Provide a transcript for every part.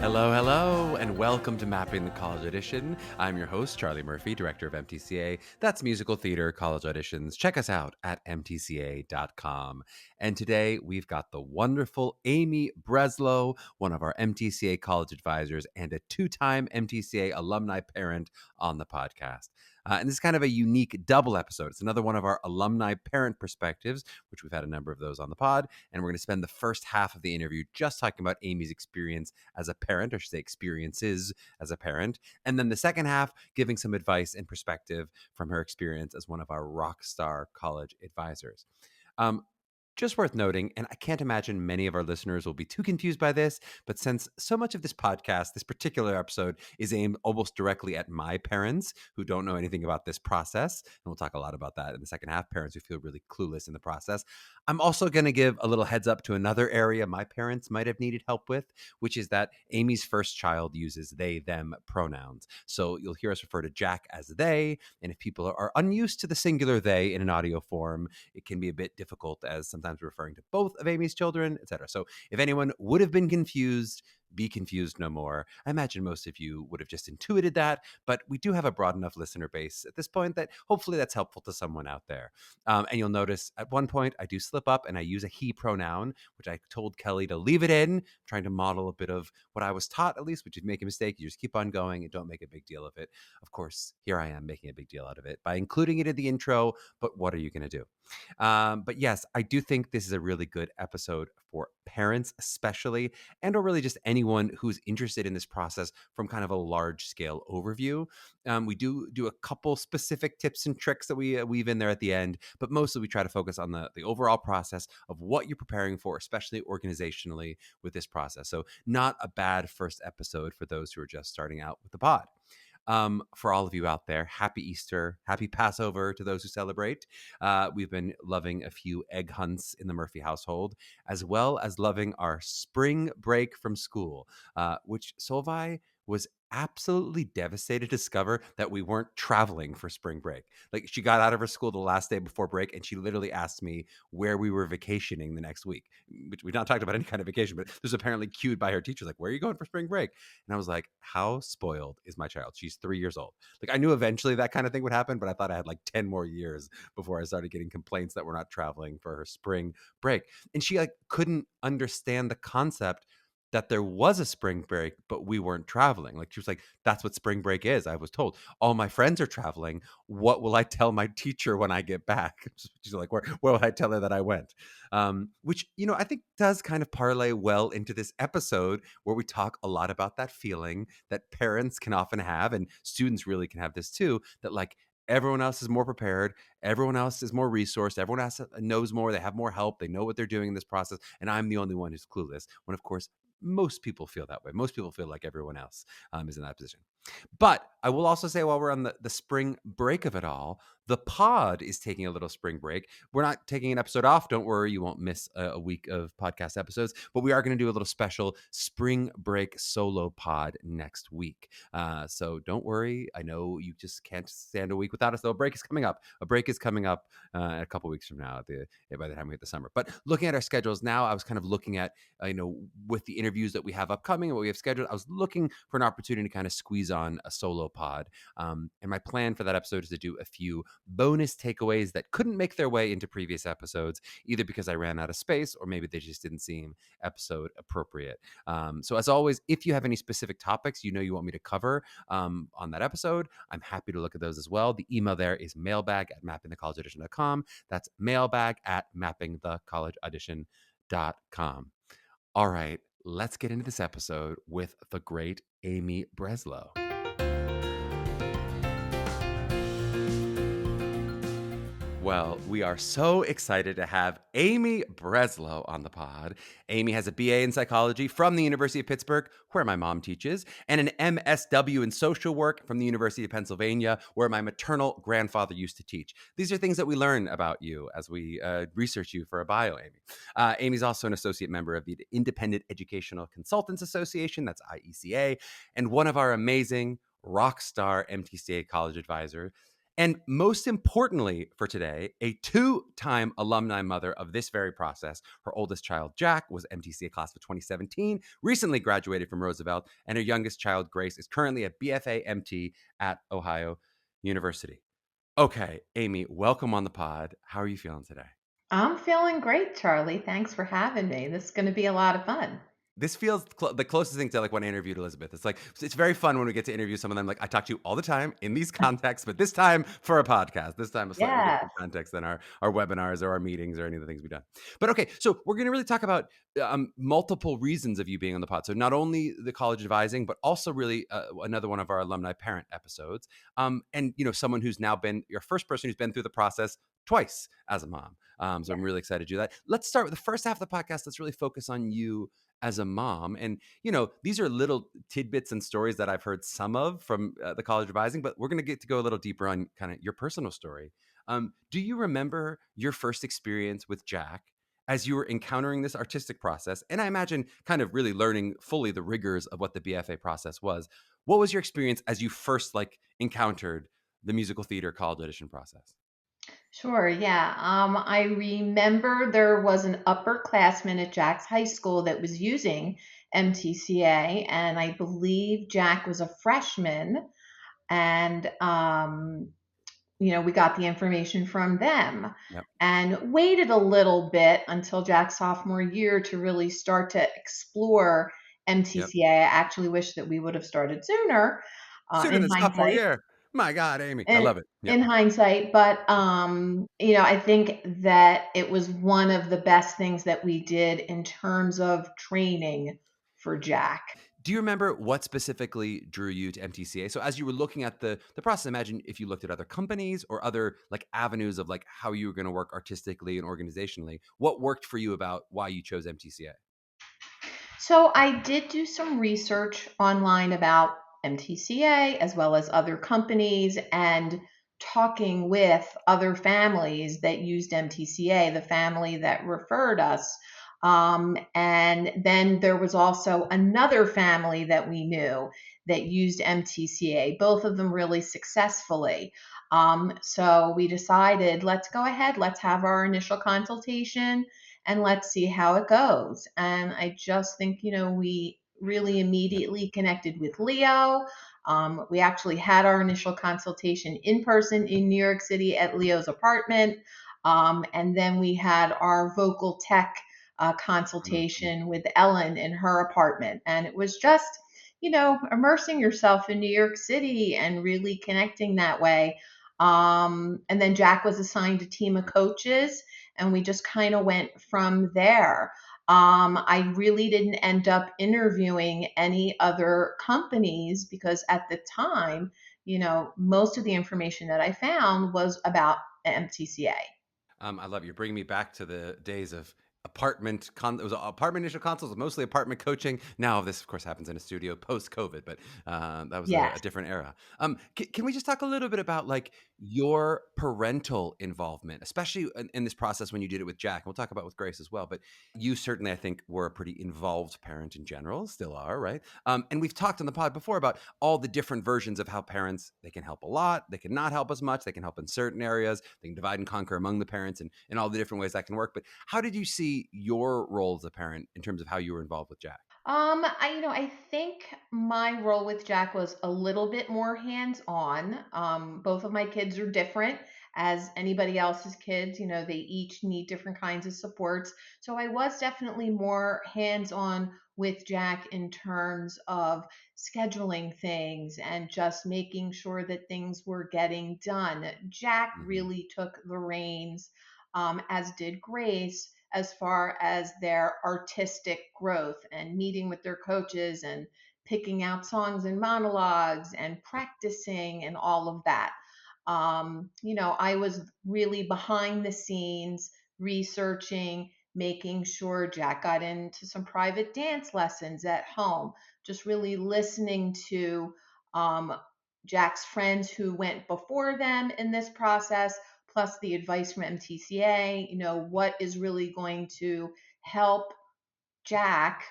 Hello, and welcome to Mapping the College Audition. I'm your host, Charlie Murphy, director of MTCA. That's Musical Theater College Auditions. Check us out at mtca.com. And today we've got the wonderful Amy Breslow, one of our MTCA college advisors and a two-time MTCA alumni parent on the podcast. And this is kind of a unique double episode. It's another one of our alumni parent perspectives, which we've had a number of those on the pod. And we're going to spend the first half of the interview just talking about Amy's experience as a parent, or I should say experiences as a parent. And then the second half, giving some advice and perspective from her experience as one of our rock star college advisors. Just worth noting, and I can't imagine many of our listeners will be too confused by this, but since so much of this podcast, this particular episode, is aimed almost directly at my parents who don't know anything about this process, and we'll talk a lot about that in the second half, parents who feel really clueless in the process, I'm also going to give a little heads up to another area my parents might have needed help with, which is that Amy's first child uses they, them pronouns. So you'll hear us refer to Jack as they, and if people are unused to the singular they in an audio form, it can be a bit difficult as sometimes referring to both of Amy's children, etc. So if anyone would have been confused, be confused no more. I imagine most of you would have just intuited that, but we do have a broad enough listener base at this point that hopefully that's helpful to someone out there. And you'll notice at one point I do slip up and I use a he pronoun, which I told Kelly to leave it in, trying to model a bit of what I was taught at least, which is make a mistake, you just keep on going and don't make a big deal of it. Of course, here I am making a big deal out of it by including it in the intro, but what are you going to do? But yes, I do think this is a really good episode for parents, especially, and or really just anyone who's interested in this process from kind of a large scale overview. We do a couple specific tips and tricks that we weave in there at the end, but mostly we try to focus on the overall process of what you're preparing for, especially organizationally with this process. So not a bad first episode for those who are just starting out with the pod. For all of you out there, happy Easter, happy Passover to those who celebrate. We've been loving a few egg hunts in the Murphy household, as well as loving our spring break from school, which Solvay was absolutely devastated to discover that we weren't traveling for spring break. Like, she got out of her school the last day before break and she literally asked me where we were vacationing the next week, which we've not talked about any kind of vacation, but this was apparently cued by her teachers, like, where are you going for spring break? And I was like, how spoiled is my child? She's 3 years old. Like, I knew eventually that kind of thing would happen, but I thought I had like 10 more years before I started getting complaints that we're not traveling for her spring break. And she like couldn't understand the concept that there was a spring break, but we weren't traveling. Like, she was like, that's what spring break is. I was told all my friends are traveling. What will I tell my teacher when I get back? She's like, where will I tell her that I went? Which, I think does kind of parlay well into this episode where we talk a lot about that feeling that parents can often have, and students really can have this too, that like everyone else is more prepared, everyone else is more resourced, everyone else knows more, they have more help, they know what they're doing in this process, and I'm the only one who's clueless, when of course most people feel that way. Most people feel like everyone else is in that position. But I will also say, while we're on the spring break of it all, the pod is taking a little spring break. We're not taking an episode off. Don't worry, you won't miss a week of podcast episodes, but we are going to do a little special spring break solo pod next week. So don't worry. I know you just can't stand a week without us, though. A break is coming up. A break is coming up a couple weeks from now by the time we hit the summer. But looking at our schedules now, I was kind of looking at, with the interviews that we have upcoming and what we have scheduled, I was looking for an opportunity to kind of squeeze on a solo pod. And my plan for that episode is to do a few bonus takeaways that couldn't make their way into previous episodes, either because I ran out of space or maybe they just didn't seem episode appropriate. So as always, if you have any specific topics you want me to cover on that episode, I'm happy to look at those as well. The email there is mailbag@mappingthecollegeaudition.com. That's mailbag@mappingthecollegeaudition.com. All right, let's get into this episode with the great Amy Breslow. Well, we are so excited to have Amy Breslow on the pod. Amy has a BA in psychology from the University of Pittsburgh, where my mom teaches, and an MSW in social work from the University of Pennsylvania, where my maternal grandfather used to teach. These are things that we learn about you as we research you for a bio, Amy. Amy's also an associate member of the Independent Educational Consultants Association, that's IECA, and one of our amazing rock star MTCA college advisors. And most importantly for today, a two-time alumni mother of this very process. Her oldest child, Jack, was MTCA class of 2017, recently graduated from Roosevelt, and her youngest child, Grace, is currently a BFA MT at Ohio University. Okay, Amy, welcome on the pod. How are you feeling today? I'm feeling great, Charlie. Thanks for having me. This is going to be a lot of fun. This feels the closest thing to like when I interviewed Elizabeth. It's like it's very fun when we get to interview some of them. Like I talk to you all the time in these contexts, but this time for a podcast. This time a slightly Yes. different context than our webinars or our meetings or any of the things we've done. But okay, so we're going to really talk about multiple reasons of you being on the pod. So not only the college advising, but also really another one of our alumni parent episodes. And someone who's now been your first person who's been through the process twice as a mom. So I'm really excited to do that. Let's start with the first half of the podcast. Let's really focus on you as a mom. And, these are little tidbits and stories that I've heard some of from the college advising, but we're going to get to go a little deeper on kind of your personal story. Do you remember your first experience with Jack as you were encountering this artistic process? And I imagine kind of really learning fully the rigors of what the BFA process was. What was your experience as you first encountered the musical theater college audition process? Sure. Yeah. I remember there was an upperclassman at Jack's high school that was using MTCA, and I believe Jack was a freshman. And we got the information from them Yep. and waited a little bit until Jack's sophomore year to really start to explore Yep. MTCA. I actually wish that we would have started sooner, Sooner in than sophomore hindsight. year. My God, Amy. I In love it. Yep. in hindsight, but I think that it was one of the best things that we did in terms of training for Jack. Do you remember what specifically drew you to MTCA? So as you were looking at the process, imagine if you looked at other companies or other avenues of how you were going to work artistically and organizationally, what worked for you about why you chose MTCA? So I did do some research online about MTCA as well as other companies and talking with other families that used MTCA, the family that referred us. And then there was also another family that we knew that used MTCA, both of them really successfully. So we decided, let's go ahead, let's have our initial consultation and let's see how it goes. And I just think, we really Yep. immediately connected with Leo. We actually had our initial consultation in person in New York City at Leo's apartment. And then we had our vocal tech Mhm. consultation with Ellen in her apartment. And it was just, immersing yourself in New York City and really connecting that way. And then Jack was assigned a team of coaches and we just kind of went from there. I really didn't end up interviewing any other companies because at the time, most of the information that I found was about MTCA. I love you bringing me back to the days of it was apartment initial consults, mostly apartment coaching. Now this of course happens in a studio post COVID, but that was a Yes. different era. Can we just talk a little bit about your parental involvement, especially in this process when you did it with Jack? And we'll talk about with Grace as well, but you certainly, I think, were a pretty involved parent in general, still are, right? And we've talked on the pod before about all the different versions of how parents, they can help a lot, they can not help as much, they can help in certain areas, they can divide and conquer among the parents, and all the different ways that can work. But how did you see your role as a parent in terms of how you were involved with Jack? I think my role with Jack was a little bit more hands-on. Both of my kids are different as anybody else's kids. They each need different kinds of supports. So I was definitely more hands-on with Jack in terms of scheduling things and just making sure that things were getting done. Jack Hmm. really took the reins, as did Grace as far as their artistic growth and meeting with their coaches and picking out songs and monologues and practicing and all of that. I was really behind the scenes researching, making sure Jack got into some private dance lessons at home, just really listening to um, Jack's friends who went before them in this process, plus the advice from MTCA, what is really going to help Jack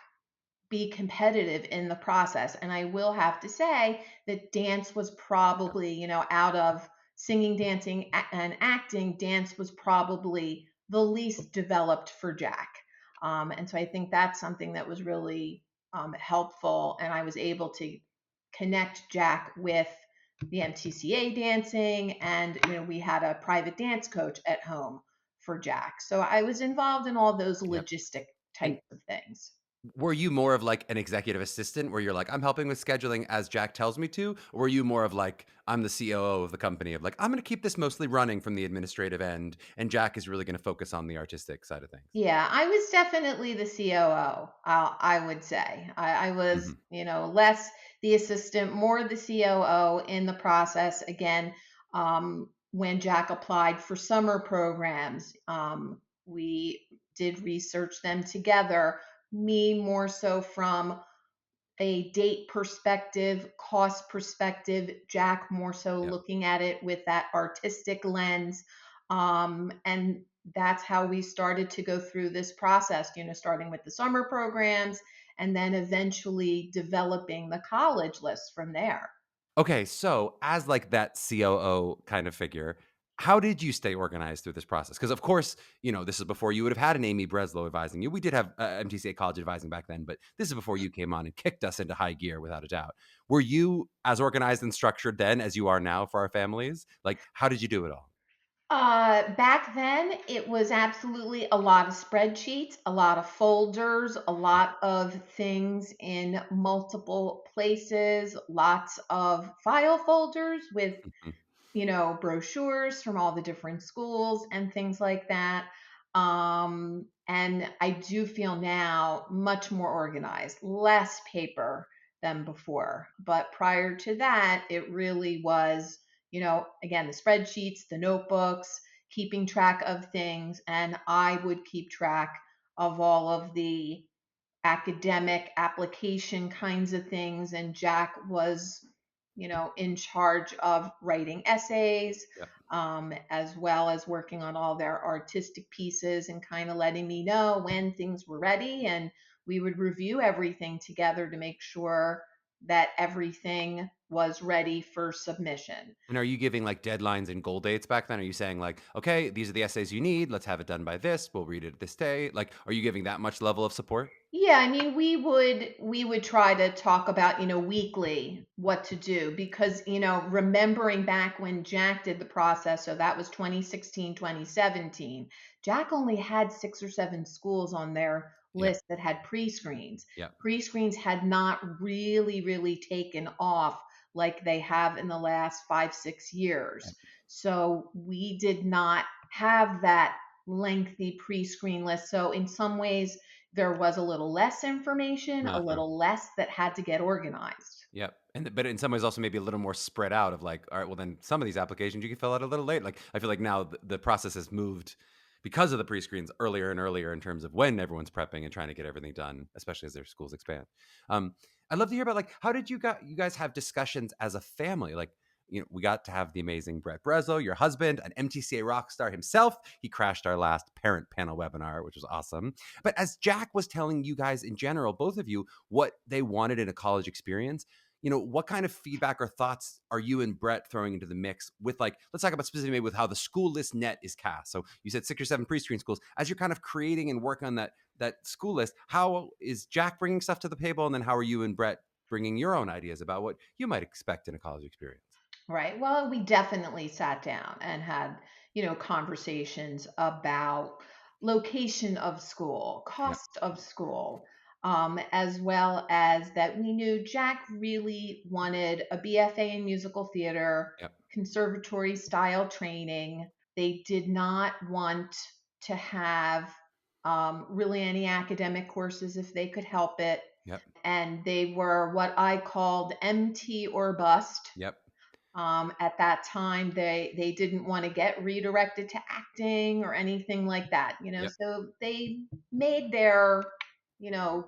be competitive in the process. And I will have to say that dance was probably, out of singing, dancing, and acting, dance was probably the least developed for Jack. And so I think that's something that was really helpful. And I was able to connect Jack with the MTCA dancing, and we had a private dance coach at home for Jack. So I was involved in all those Yep. logistic And types of things. were you more of like an executive assistant where you're like, I'm helping with scheduling as Jack tells me to? Or were you more of like, I'm the COO of the company of like, I'm going to keep this mostly running from the administrative end and Jack is really going to focus on the artistic side of things? Yeah, I was definitely the COO. I would say I was, Hmm. less the assistant, more the COO in the process. Again, when Jack applied for summer programs, we did research them together. Me more so from a date perspective, cost perspective, Jack more so Yep. looking at it with that artistic lens. And that's how we started to go through this process, starting with the summer programs and then eventually developing the college list from there. Okay, so as like that COO kind of figure, how did you stay organized through this process? Because of course, this is before you would have had an Amy Breslow advising you. We did have MTCA College advising back then, but this is before you came on and kicked us into high gear without a doubt. Were you as organized and structured then as you are now for our families? Like, how did you do it all? Back then, it was absolutely a lot of spreadsheets, a lot of folders, a lot of things in multiple places, lots of file folders with Mhm. brochures from all the different schools and things like that. And I do feel now much more organized, less paper than before. But prior to that, it really was, again, the spreadsheets, the notebooks, keeping track of things. And I would keep track of all of the academic application kinds of things. And Jack was, in charge of writing essays, Yep. as well as working on all their artistic pieces and kind of letting me know when things were ready. And we would review everything together to make sure that everything was ready for submission. And are you giving like deadlines and goal dates back then? Are you saying like, okay, these are the essays you need. Let's have it done by this. We'll read it this day. Like, are you giving that much level of support? Yeah, I mean, we would try to talk about, weekly what to do because, remembering back when Jack did the process, so that was 2016, 2017. Jack only had 6 or 7 schools on their Yep. list that had pre-screens. Yep. Pre-screens had not really, really taken off like they have in the last 5, 6 years. Yep. So we did not have that lengthy pre-screen list. So in some ways, there was a little less information, a Uh-huh. little less that had to get organized. Yep. And but in some ways also maybe a little more spread out of like, all right, well then some of these applications you can fill out a little late. Like I feel like now the process has moved because of the pre-screens earlier and earlier in terms of when everyone's prepping and trying to get everything done, especially as their schools expand. I'd love to hear about like how did you guys have discussions as a family? Like, we got to have the amazing Brett Breslow, your husband, an MTCA rock star himself. He crashed our last parent panel webinar, which was awesome. But as Jack was telling you guys in general, both of you, what they wanted in a college experience, what kind of feedback or thoughts are you and Brett throwing into the mix with like, let's talk about specifically with how the school list net is cast. So you said 6 or 7 pre-screen schools. As you're kind of creating and working on that school list, how is Jack bringing stuff to the table? And then how are you and Brett bringing your own ideas about what you might expect in a college experience? Right. Well, we definitely sat down and had, conversations about location of school, Yep. cost of school, as well as that we knew Jack really wanted a BFA in musical theater, Yep. conservatory style training. They did not want to have really any academic courses if they could help it. Yep. And they were what I called MT or bust. Yep. At that time, they didn't want to get redirected to acting or anything like that, Yep. so they made their,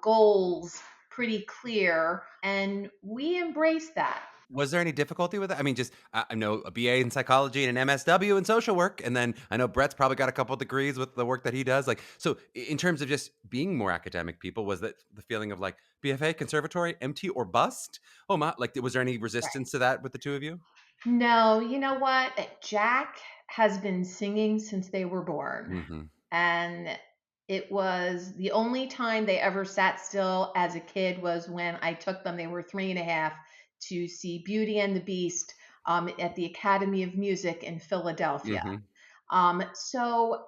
goals pretty clear, and we embraced that. Was there any difficulty with it? I mean, just I know a BA in psychology and an MSW in social work, and then I know Brett's probably got a couple degrees with the work that he does. Like, so in terms of just being more academic people, was that the feeling of like BFA, conservatory, MT or bust? Oh my! Like, was there any Right. resistance to that with the two of you? No, you know what? Jack has been singing since they were born. Hmm. And it was the only time they ever sat still as a kid was when I took them, they were 3.5, to see Beauty and the Beast at the Academy of Music in Philadelphia. Hmm. So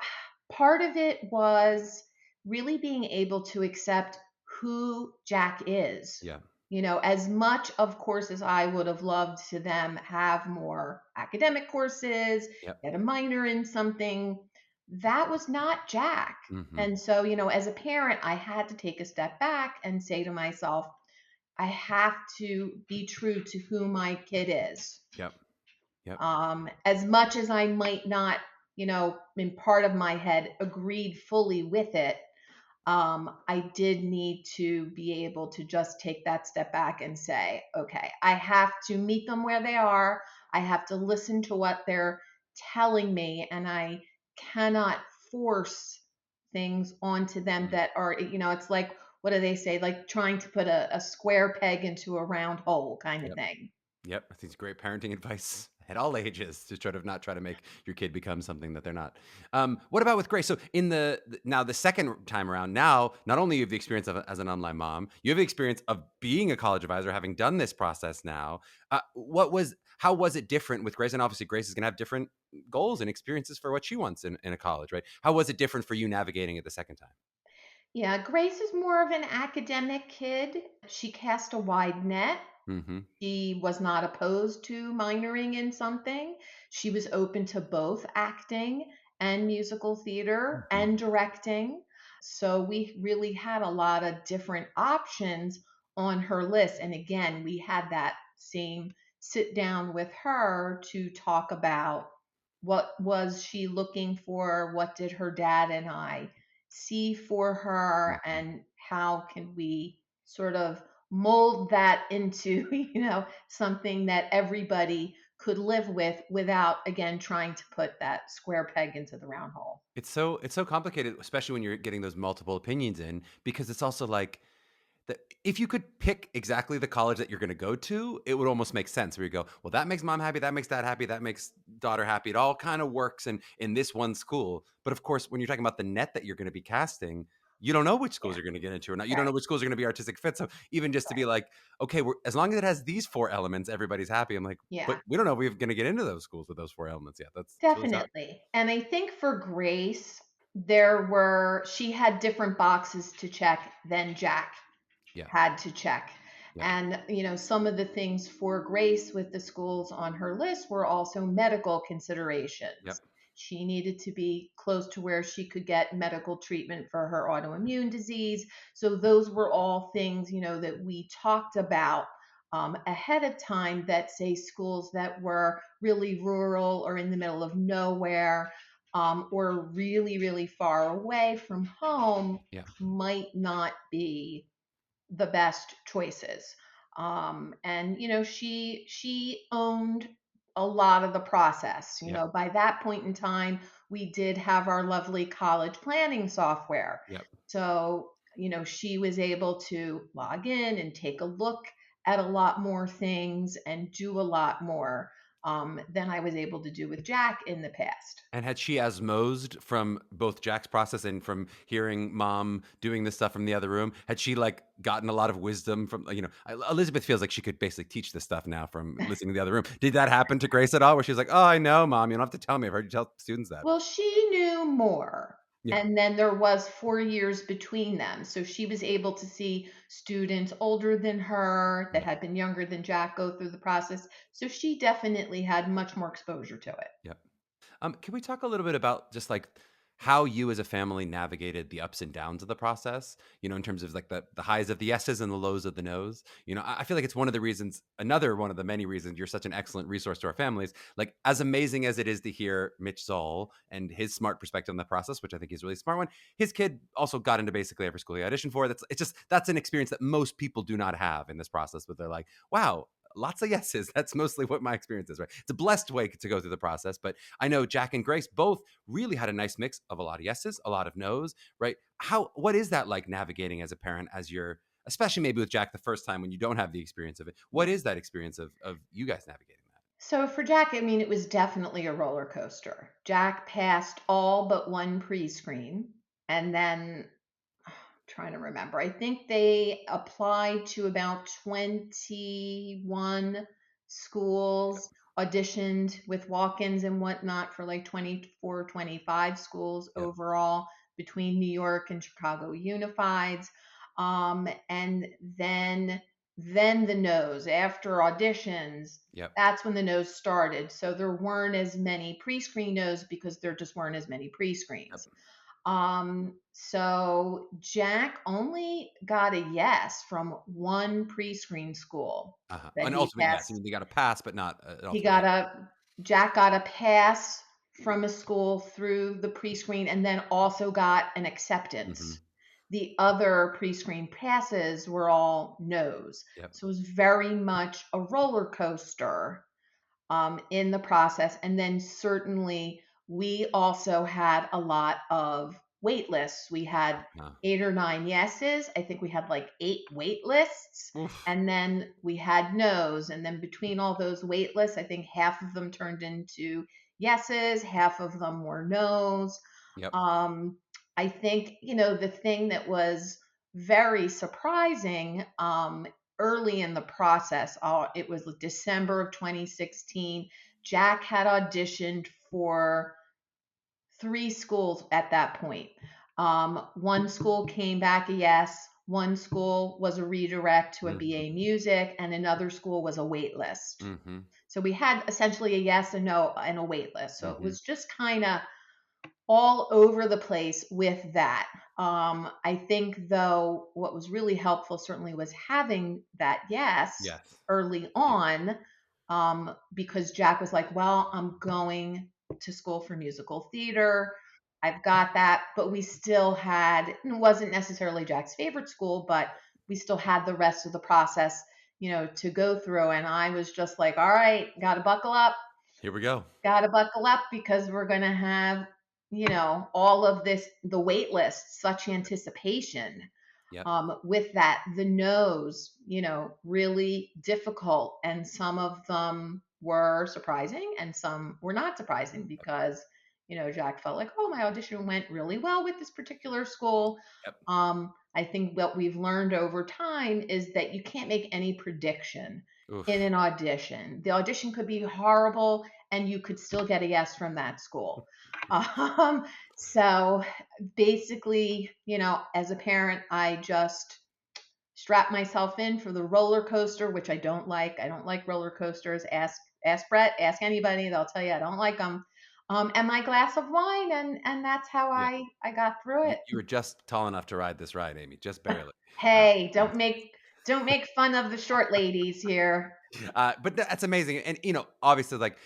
part of it was really being able to accept who Jack is. Yeah. As much, of course, as I would have loved to them have more academic courses, Yep. get a minor in something, that was not Jack. Hmm. And so, as a parent, I had to take a step back and say to myself, I have to be true to who my kid is. Yep. Yep. As much as I might not, in part of my head, agreed fully with it, I did need to be able to just take that step back and say, okay, I have to meet them where they are. I have to listen to what they're telling me, and I cannot force things onto them Mhm. that are, it's like, what do they say? Like trying to put a square peg into a round hole kind of Yep. thing. Yep, I think it's great parenting advice at all ages to try to not try to make your kid become something that they're not. What about with Grace? So in now the second time around, now not only you have the experience of as an online mom, you have the experience of being a college advisor, having done this process now. How was it different with Grace? And obviously, Grace is going to have different goals and experiences for what she wants in a college, right? How was it different for you navigating it the second time? Yeah, Grace is more of an academic kid. She cast a wide net. Mm-hmm. She was not opposed to minoring in something. She was open to both acting and musical theater Hmm. and directing. So we really had a lot of different options on her list. And again, we had that same sit down with her to talk about what was she looking for, what did her dad and I see for her, Hmm. and how can we sort of mold that into something that everybody could live with without again trying to put that square peg into the round hole. It's so complicated, especially when you're getting those multiple opinions in, because it's also like that if you could pick exactly the college that you're going to go to, it would almost make sense. Where you go, well, that makes mom happy, that makes dad happy, that makes daughter happy. It all kind of works in this one school. But of course, when you're talking about the net that you're going to be casting, you don't know which schools Yeah, you're going to get into or not. You don't right, know which schools are going to be artistic fit. So even just to be like, okay, as long as it has these four elements, everybody's happy. I'm like, but yeah, we don't know if we're going to get into those schools with those four elements yet. It's really tough. definitely. And I think for Grace, she had different boxes to check than Jack Yeah. had to check. Yep. And, some of the things for Grace with the schools on her list were also medical considerations. Yep. She needed to be close to where she could get medical treatment for her autoimmune disease. So those were all things, that we talked about ahead of time, that say schools that were really rural or in the middle of nowhere, or really, really far away from home Yeah. might not be the best choices. And she owned a lot of the process. Yep. By that point in time, we did have our lovely college planning software. Yep. So, she was able to log in and take a look at a lot more things and do a lot more than I was able to do with Jack in the past. And had she osmosed from both Jack's process and from hearing mom doing this stuff from the other room? Had she like gotten a lot of wisdom from, Elizabeth feels like she could basically teach this stuff now from listening to the other room. Did that happen to Grace at all? Where she's like, oh, I know, mom. You don't have to tell me. I've heard you tell students that. Well, she knew more. Yeah. And then there was 4 years between them. So she was able to see students older than her that Yeah. had been younger than Jack go through the process. So she definitely had much more exposure to it. Yeah. Can we talk a little bit about just like how you as a family navigated the ups and downs of the process? In terms of like the highs of the yeses and the lows of the nos. I feel like it's one of the reasons, another one of the many reasons you're such an excellent resource to our families. Like as amazing as it is to hear Mitch Zoll and his smart perspective on the process, which I think is a really smart one. His kid also got into basically every school he auditioned for. That's an experience that most people do not have in this process, but they're like, wow. Lots of yeses. That's mostly what my experience is, right? It's a blessed way to go through the process, but I know Jack and Grace both really had a nice mix of a lot of yeses, a lot of nos, right? What is that like navigating as a parent as you're, especially maybe with Jack the first time when you don't have the experience of it? What Yeah. is that experience of you guys navigating that? So for Jack, I mean, it was definitely a roller coaster. Jack passed all but one pre-screen, and then trying to remember. I think they applied to about 21 schools, auditioned with walk-ins and whatnot for like 24, 25 schools Yep. overall between New York and Chicago Unifieds. And then the nose after auditions, Yep. that's when the nose started. So there weren't as many pre-screen no's because there just weren't as many Yep. pre-screens. So Jack only got a yes from one pre-screen school Uh-huh. that An he ultimate yes. I passed. mean, they got a pass, but not an He ultimate got yes. a Jack got a pass from a school through the pre-screen and then also got an Hmm. acceptance. The other pre-screen passes were all no's. Yep. So it was very much a roller coaster in the process. And then certainly we also had a lot of wait lists. We had Uh, 8 or 9 yeses. I think we had like 8 wait lists. oof. And then we had no's. And then between all those wait lists, I think half of them turned into yeses, half of them were no's. Yep. Um, I think, the thing that was very surprising early in the process, it was December of 2016. Jack had auditioned for 3 schools at that point. One school came back a yes, one school was a redirect to a Hmm. BA music, and another school was a wait list. Hmm. So we had essentially a yes, a no, and a wait list. So it Hmm. was just kind of all over the place with that. I think, though, what was really helpful certainly was having that yes Yes. early Huge. on, because Jack was like, well, I'm going to school for musical theater. I've got that. But we still had, it wasn't necessarily Jack's favorite school, but we still had the rest of the process, to go through. And I was just like, all right, got to buckle up, Here we go. because we're going to have, all of this, the wait list, such anticipation. Yep. With that, the no's, really difficult. And some of them were surprising and some were not surprising because, Jack felt like, oh, my audition went really well with this particular school. Yep. I think what we've learned over time is that you can't make any prediction in Oof. an audition. The audition could be horrible and you could still get a yes from that school. Um, so basically, as a parent, I just strap myself in for the roller coaster, which I don't like. I don't like roller coasters. Ask Brett, ask anybody, they'll tell you I don't like them. And my glass of wine, and that's how Yeah. I got through it. You were just tall enough to ride this ride, Amy, just barely. Uh, Hey, don't make fun of the short ladies here. but that's amazing, and obviously, like,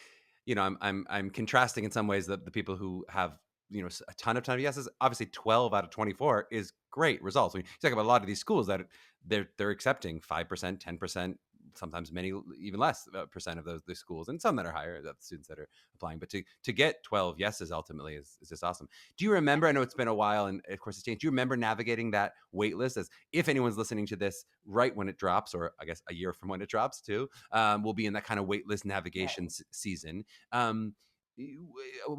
I'm contrasting in some ways the people who have a ton of yeses. Obviously, 12 out of 24 is great results. I mean, you talk about a lot of these schools that they're accepting 5%, 10%, sometimes many even less percent of those schools, and some that are higher, the students that are applying. But to get 12 yeses ultimately is just awesome. Do you remember? I know it's been a while, and of course it's changed. Do you remember navigating that wait list? As if anyone's listening to this right when it drops, or I guess a year from when it drops too, we'll be in that kind of wait list navigation season. Do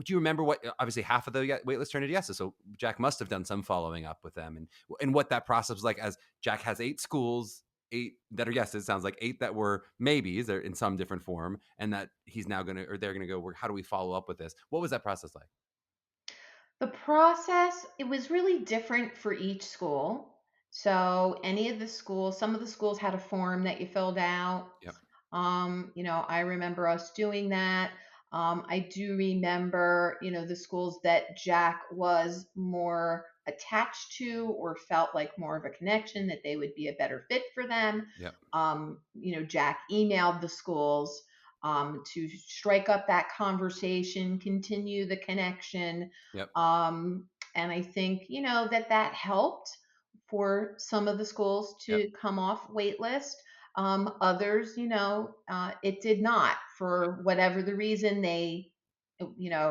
you remember what? Obviously, half of the waitlist turned into yeses. So Jack must have done some following up with them, and what that process was like. As Jack has 8 schools, 8 that are yeses. Sounds like 8 that were maybes, or in some different form, and that he's now gonna, or they're gonna go. How do we follow up with this? What was that process like? The process, it was really different for each school. So some of the schools had a form that you filled out. Yep. I remember us doing that. I do remember, the schools that Jack was more attached to or felt like more of a connection, that they would be a better fit for them. Yep. Jack emailed the schools to strike up that conversation, continue the connection. Yep. And I think, that helped for some of the schools Yep. to come off wait list. Others, it did not, for whatever the reason.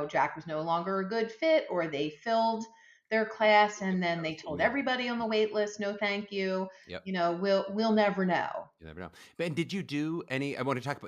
Jack was no longer a good fit, or they filled their class, Yep. and then That was they what told we had. everybody on the wait list, no, thank you. Yep. We'll never know. You never know. And did you do any? I want to talk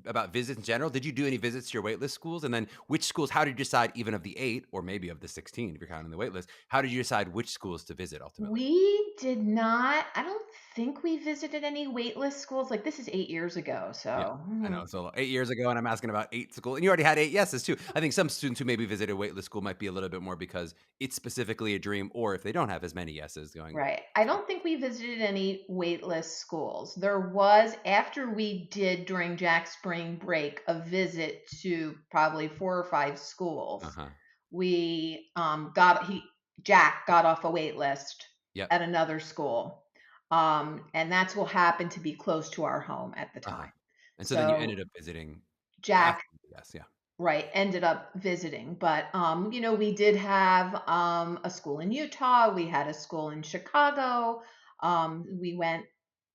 about visits in general. Did you do any visits to your waitlist schools? And then which schools? How did you decide, even of the 8 or maybe of the 16, if you're counting the waitlist? How did you decide which schools to visit ultimately? We did not. I don't think we visited any waitlist schools. Like this is 8 years ago, Yeah, so I know. So 8 years ago, and I'm asking about 8 schools, and you already had 8 yeses too. I think some students who maybe visited waitlist school might be a little bit more because it's specifically a dream, or if they don't have as many yeses going. right. I don't think we visited any waitlist schools. There was, after we did during Jack's spring break, a visit to probably 4 or 5 schools. Uh huh. We got he Jack got off a wait list Yep. at another school. And that's what happened to be close to our home at the Uh huh. time. And so then you So ended up visiting after. Jack, Yes. Yeah. right, ended up visiting. But we did have a school in Utah, we had a school in Chicago. We went,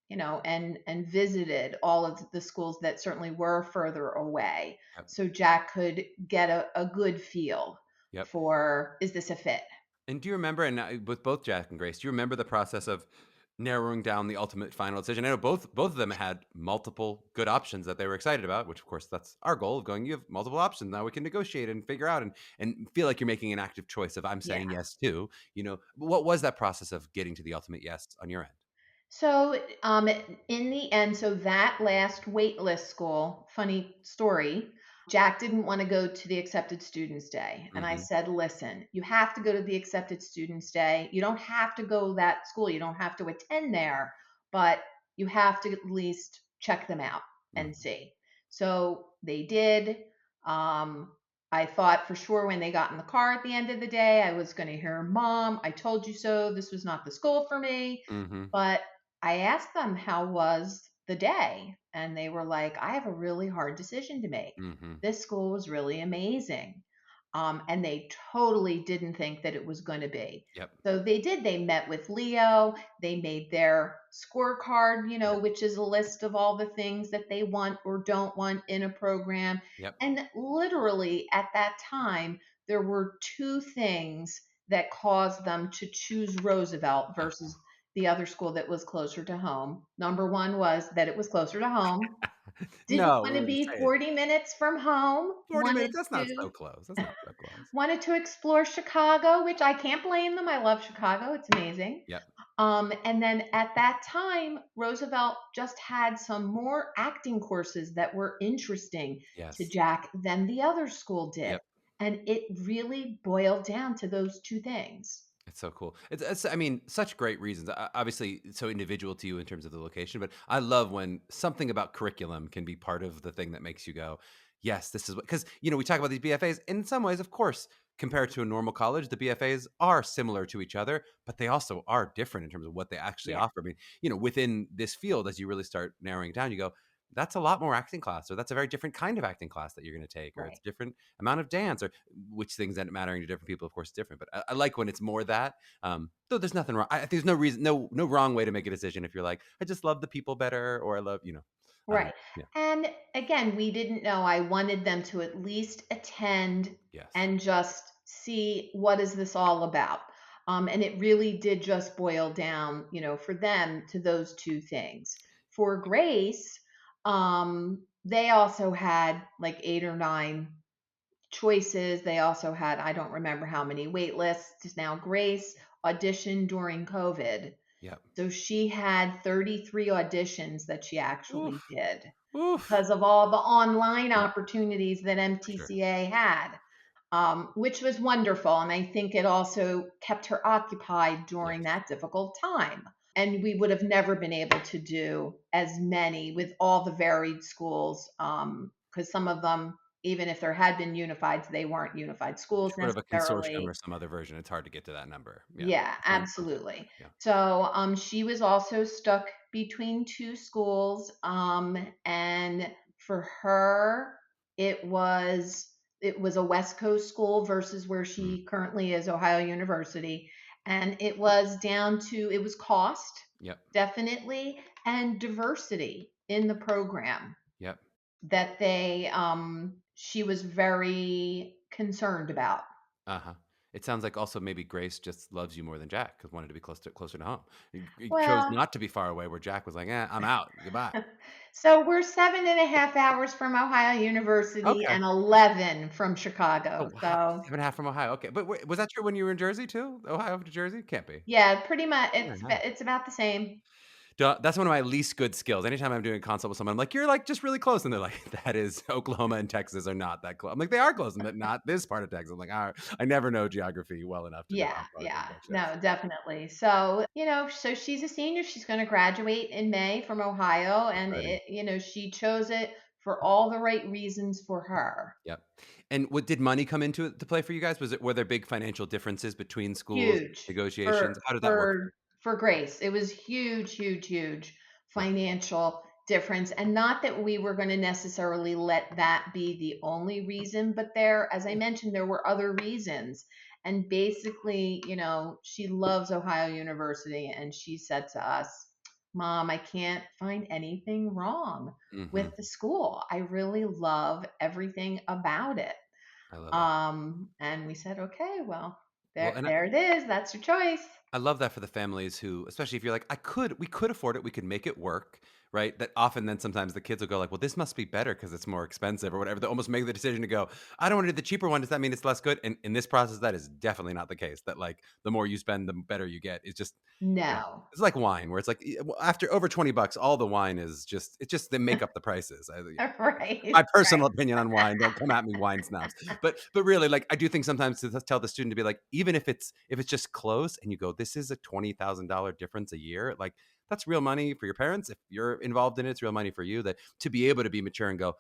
and visited all of the schools that certainly were further away. Yep. So Jack could get a good feel Yep. for, is this a fit? And do you remember, and with both Jack and Grace, do you remember the process of narrowing down the ultimate final decision? I know both of them had multiple good options that they were excited about, which of course that's our goal of going. You have multiple options now. We can negotiate and figure out and feel like you're making an active choice of I'm Yeah. saying yes too. What was that process of getting to the ultimate yes on your end? So, in the end, so that last waitlist school, funny story, Jack didn't want to go to the accepted students day. And I Mm-hmm. said, listen, you have to go to the accepted students day. You don't have to go that school. You don't have to attend there, but you have to at least check them out and Mm-hmm. see. So they did. Um, I thought for sure when they got in the car at the end of the day, I was going to hear, Mom, I told you so. This was not the school for me. Mm-hmm. But I asked them how was the day, and they were like, I have a really hard decision to make. Mm-hmm. This school was really amazing. And they totally didn't think that it was going to be. Yep. So they did. They met with Leo. They made their scorecard, Yep. which is a list of all the things that they want or don't want in a program. Yep. And literally at that time, there were two things that caused them to choose Roosevelt versus the other school that was closer to home. Number one was that it was closer to home. Didn't No, want to be say it. 40 minutes from home. 40 minutes. That's not so close. That's not so close. Wanted to explore Chicago, which I can't blame them. I love Chicago. It's amazing. Yep. And then at that time, Roosevelt just had some more acting courses that were interesting to Yes. Jack than the other school did. Yep. And it really boiled down to those two things. It's so cool. I mean, such great reasons. Obviously, it's so individual to you in terms of the location, but I love when something about curriculum can be part of the thing that makes you go, yes, this is what, because, we talk about these BFAs. In some ways, of course, compared to a normal college, the BFAs are similar to each other, but they also are different in terms of what they actually Yeah, offer. I mean, within this field, as you really start narrowing it down, you go, that's a lot more acting class, or that's a very different kind of acting class that you're going to take, or it's right. a different amount of dance, or which things end up mattering to different people, of course, different. But I like when it's more that. Though there's nothing wrong. I think there's no reason, no wrong way to make a decision if you're like, I just love the people better, or I love, I don't know. Right. Yeah. And again, we didn't know. I wanted them to at least attend Yes. and just see what is this all about. And it really did just boil down, for them to those two things. For Grace, they also had like 8 or 9 choices. They also had, I don't remember how many wait lists. Now, Grace auditioned during COVID. Yep. So she had 33 auditions that she actually Oof. did Oof. because of all the online Yeah. opportunities that For sure. MTCA had, which was wonderful. And I think it also kept her occupied during Yes. that difficult time. And we would have never been able to do as many with all the varied schools, because some of them, even if there had been unified, they weren't unified schools Short of a consortium necessarily. or some other version, it's hard to get to that number. Yeah. Yeah, It's very impressive. absolutely. Yeah. So she was also stuck between two schools. And for her, it was it was a West Coast school versus where Mm. she currently is, Ohio University. And it was down to, it was cost, Yep. definitely, and diversity in the program Yep. that she was very concerned about. Uh-huh. It sounds like also maybe Grace just loves you more than Jack because wanted to be closer to home. He chose Well, not to be far away where Jack was like, I'm out. Goodbye. so we're 7.5 hours from Ohio University Okay. and 11 from Oh, Chicago. wow. So 7.5 from Ohio. Okay. But was that true when you were in Jersey too? Ohio to Jersey? Can't be. yeah, pretty much Yeah, nice. it's about the same. That's one of my least good skills. Anytime I'm doing a consult with someone, I'm like, "You're like just really close," and they're like, "That is Oklahoma and Texas are not that close." I'm like, "They are close, but not this part of Texas." I'm like, "All right, I never know geography well enough to know Yeah, how far yeah. things actually are." No, definitely. So, so she's a senior. She's going to graduate in May from Ohio, and Exciting. she chose it for all the right reasons for her. Yep. And what did money come into it to play for you guys? Were there big financial differences between schools, Huge negotiations? for How did that work for for you? for Grace. It was huge, huge, huge Yeah. financial difference. And not that we were going to necessarily let that be the only reason, but as I Yeah. mentioned, there were other reasons. And basically, she loves Ohio University, and she said to us, Mom, I can't find anything wrong Mhm. with the school. I really love everything about it. I love that. And we said, okay, well, Well, there it is. That's your choice. I love that for the families who, especially if you're like, we could afford it, we could make it work, right? That often then sometimes the kids will go like, well, this must be better because it's more expensive or whatever. They almost make the decision to go, I don't want to do the cheaper one. Does that mean it's less good? And in this process, that is definitely not the case. That like the more you spend, the better you get. It's just, No. it's like wine where it's like after over 20 bucks, all the wine is it's just they make up the prices. Right. My personal opinion on wine. Don't come at me, wine snobs. But really, like I do think sometimes to tell the student to be like, even if it's just close, and you go, this is a $20,000 difference a year. Like that's real money for your parents. If you're involved in it, it's real money for you. That to be able to be mature and go,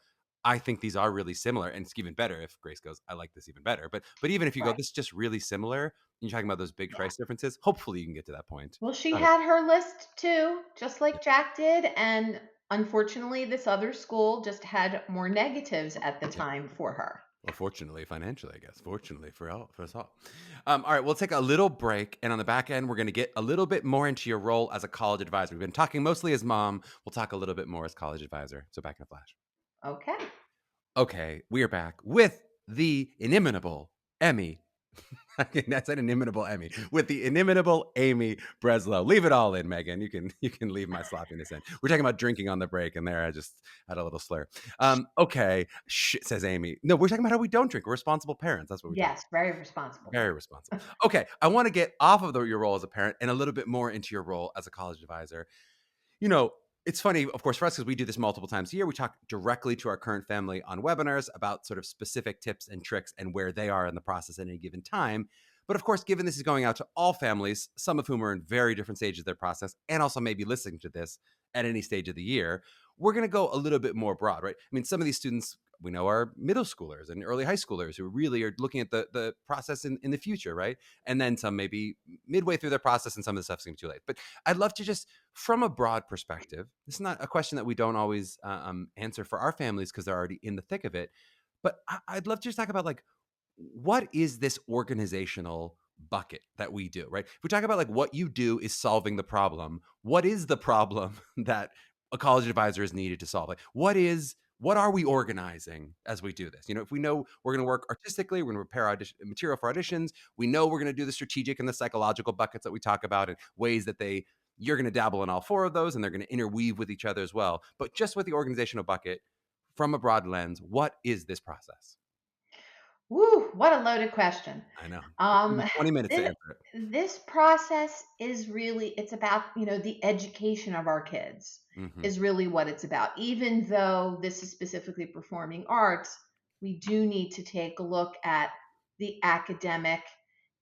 I think these are really similar, and it's even better if Grace goes, I like this even better. But even if you go, Right. this is just really similar, and you're talking about those big Yeah. price differences. Hopefully, you can get to that point. Well, she Not every- had her list too, just like Jack did. And unfortunately, this other school just had more negatives at the yeah. time for her. Or fortunately, financially, I guess. Fortunately for us all. All right, we'll take a little break, and on the back end, we're going to get a little bit more into your role as a college advisor. We've been talking mostly as mom. We'll talk a little bit more as college advisor. So back in a flash. Okay. Okay, we are back with the inimitable Emmy. That's an inimitable Emmy with the inimitable Amy Breslow. Leave it all in, Megan. You can leave my sloppiness in. We're talking about drinking on the break, and there I just had a little slur. Okay, says Amy. No, we're talking about how we don't drink. We're responsible parents. That's what we're talking Yes, very responsible. about. Very responsible. Okay, I want to get off of your role as a parent and a little bit more into your role as a college advisor. You know, it's funny, of course, for us, because we do this multiple times a year. We talk directly to our current family on webinars about sort of specific tips and tricks and where they are in the process at any given time. But of course, given this is going out to all families, some of whom are in very different stages of their process, and also maybe listening to this at any stage of the year, we're going to go a little bit more broad, right? I mean, some of these students we know are middle schoolers and early high schoolers who really are looking at the process in the future, right? And then some maybe midway through their process, and some of the stuff's going to be too late. But I'd love to just from a broad perspective, this is not a question that we don't always answer for our families because they're already in the thick of it. But I'd love to just talk about like, what is this organizational bucket that we do, right? If we talk about like what you do is solving the problem, what is the problem that a college advisor is needed to solve? Like, what are we organizing as we do this? If we know we're going to work artistically, we're going to prepare material for auditions, we know we're going to do the strategic and the psychological buckets that we talk about and ways that you're going to dabble in all four of those and they're going to interweave with each other as well. But just with the organizational bucket from a broad lens, what is this process? Woo, what a loaded question. I know. Give Um, me 20 minutes to this, answer it. this process is really, it's about, the education of our kids Mhm. is really what it's about. Even though this is specifically performing arts, we do need to take a look at the academic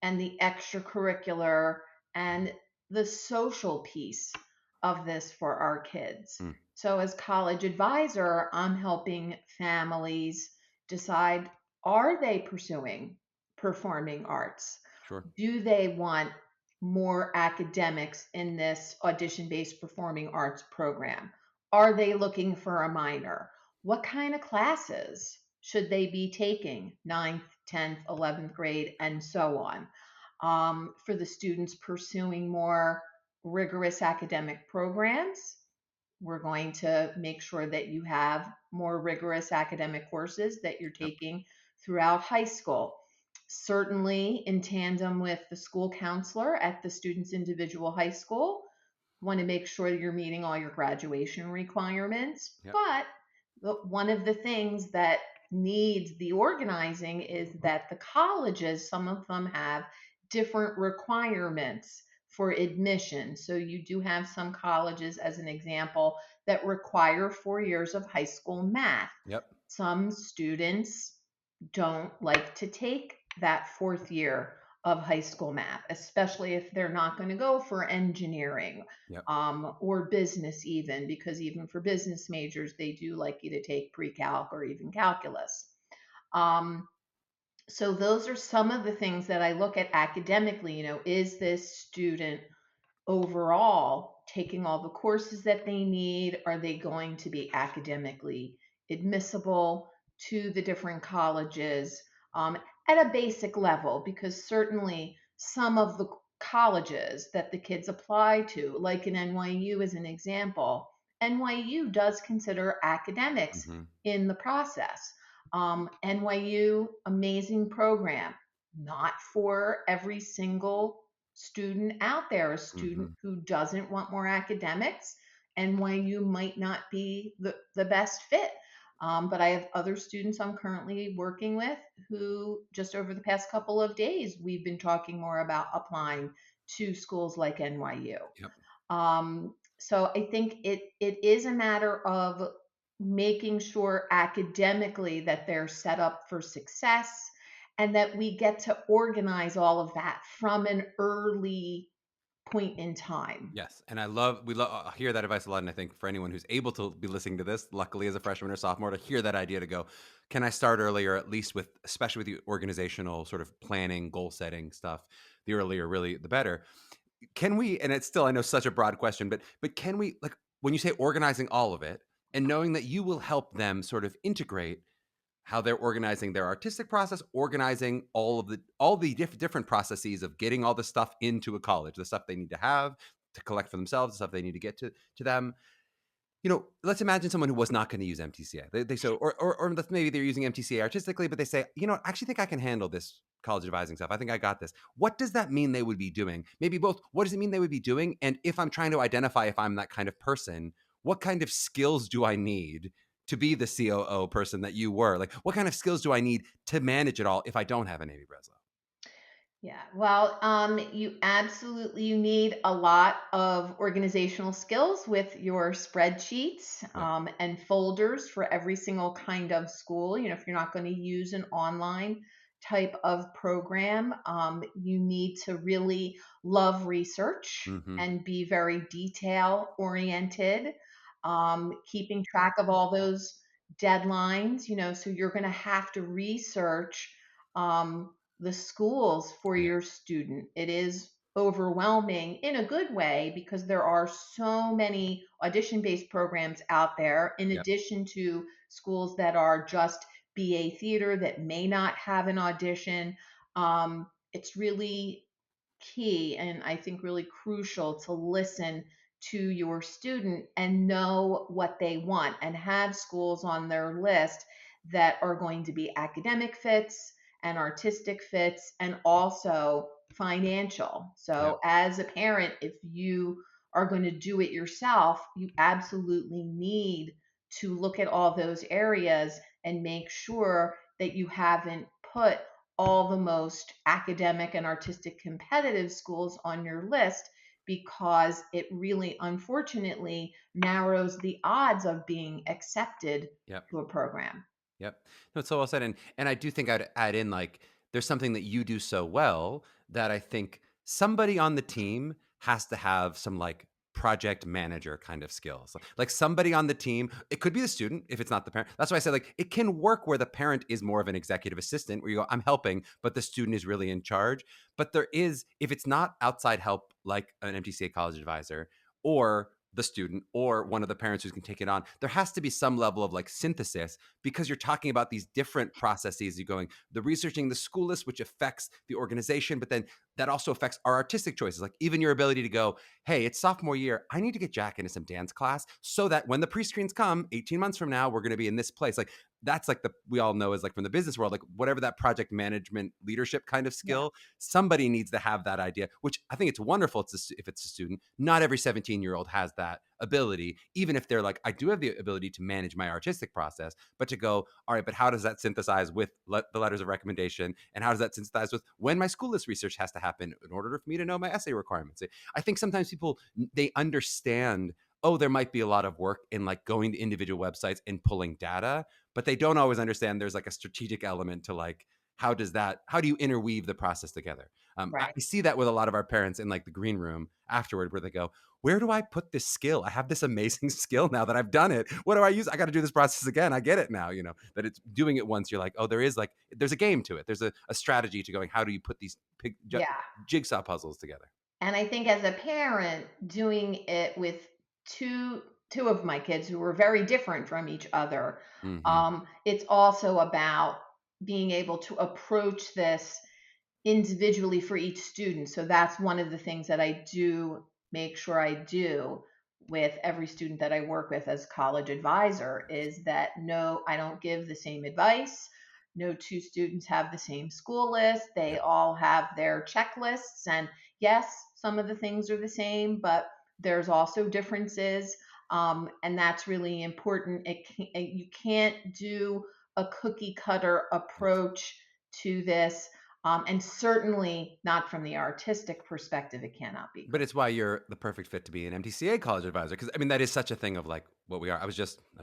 and the extracurricular and the social piece of this for our kids. Mm, So, as college advisor, I'm helping families decide, are they pursuing performing arts? sure. Do they want more academics in this audition based performing arts program? Are they looking for a minor? What kind of classes should they be taking? Ninth, 10th, 11th grade, and so on. For the students pursuing more rigorous academic programs, we're going to make sure that you have more rigorous academic courses that you're Yep. taking throughout high school. Certainly in tandem with the school counselor at the student's individual high school. Want to make sure that you're meeting all your graduation requirements. Yep. But one of the things that needs the organizing is that the colleges, some of them have different requirements for admission. So you do have some colleges, as an example, that require 4 years of high school math. Yep. Some students don't like to take that fourth year of high school math, especially if they're not going to go for engineering Yep. or business, even because even for business majors, they do like you to take pre-calc or even calculus. Um, so those are some of the things that I look at academically. Is this student overall taking all the courses that they need? Are they going to be academically admissible to the different colleges at a basic level? Because certainly some of the colleges that the kids apply to, like in NYU as an example, NYU does consider academics Mm-hmm. in the process. NYU, amazing program, not for every single student out there, a student Mm-hmm. who doesn't want more academics, NYU might not be the best fit. But I have other students I'm currently working with who, just over the past couple of days, we've been talking more about applying to schools like NYU. Yep. So I think it is a matter of making sure academically that they're set up for success and that we get to organize all of that from an early point in time. Yes, and we love hear that advice a lot, and I think for anyone who's able to be listening to this, luckily as a freshman or sophomore, to hear that idea to go, can I start earlier, at least with, especially with the organizational sort of planning, goal setting stuff, the earlier, really, the better. Can we? And it's still, I know, such a broad question, but can we, like, when you say organizing all of it, and knowing that you will help them sort of integrate how they're organizing their artistic process, organizing all the different processes of getting all the stuff into a college, the stuff they need to have to collect for themselves, the stuff they need to get to them. Let's imagine someone who was not going to use MTCA. Or maybe they're using MTCA artistically, but they say, I actually think I can handle this college advising stuff. I think I got this. What does that mean they would be doing? Maybe both. What does it mean they would be doing? And if I'm trying to identify if I'm that kind of person, what kind of skills do I need to be the COO person that you were? Like, what kind of skills do I need to manage it all if I don't have an Amy Breslow? Yeah, well, you need a lot of organizational skills with your spreadsheets Yep. and folders for every single kind of school. If you're not going to use an online type of program, you need to really love research Mm-hmm. and be very detail oriented, keeping track of all those deadlines. So you're going to have to research. The schools for Yeah. your student. It is overwhelming in a good way because there are so many audition based programs out there, in Yep. addition to schools that are just BA theater that may not have an audition. It's really key and I think really crucial to listen to your student and know what they want and have schools on their list that are going to be academic fits and artistic fits and also financial. Yep. So, as a parent, if you are going to do it yourself, you absolutely need to look at all those areas and make sure that you haven't put all the most academic and artistic competitive schools on your list because it really unfortunately narrows the odds of being accepted Yep. to a program. Yep. No, it's so well said. And I do think I'd add in, like, there's something that you do so well that I think somebody on the team has to have some, like, project manager kind of skills. Like somebody on the team, it could be the student if it's not the parent. That's why I said, like, it can work where the parent is more of an executive assistant where you go, I'm helping, but the student is really in charge. But there is, if it's not outside help like an MTCA college advisor or the student or one of the parents who can take it on, there has to be some level of, like, synthesis, because you're talking about these different processes. You're going, the researching the school list, which affects the organization, but then that also affects our artistic choices. Like even your ability to go, hey, it's sophomore year, I need to get Jack into some dance class so that when the pre-screens come 18 months from now, we're going to be in this place. Like that's like we all know is like from the business world, like whatever that project management leadership kind of Yeah. skill, somebody needs to have that idea, which I think it's wonderful. If it's a student, not every 17-year-old has that ability, even if they're like, I do have the ability to manage my artistic process, but to go, all right, but how does that synthesize with the letters of recommendation? And how does that synthesize with when my school list research has to happen in order for me to know my essay requirements? I think sometimes people, they understand, oh, there might be a lot of work in like going to individual websites and pulling data, but they don't always understand there's like a strategic element to like, how do you interweave the process together? I Right. see that with a lot of our parents in like the green room afterward, where they go, where do I put this skill? I have this amazing skill now that I've done it. What do I use? I got to do this process again. I get it now, that it's doing it once. You're like, oh, there's a game to it. There's a strategy to going, how do you put these Yeah. jigsaw puzzles together? And I think as a parent, doing it with two two of my kids who were very different from each other, Mm-hmm. it's also about being able to approach this individually for each student. So that's one of the things that I do make sure I do with every student that I work with as college advisor is that no, I don't give the same advice. No two students have the same school list. They Yep. all have their checklists. And yes, some of the things are the same, but there's also differences. And that's really important. You can't do a cookie cutter approach to this, and certainly not from the artistic perspective, it cannot be. But it's why you're the perfect fit to be an MTCA college advisor. Because I mean, that is such a thing of like what we are. I was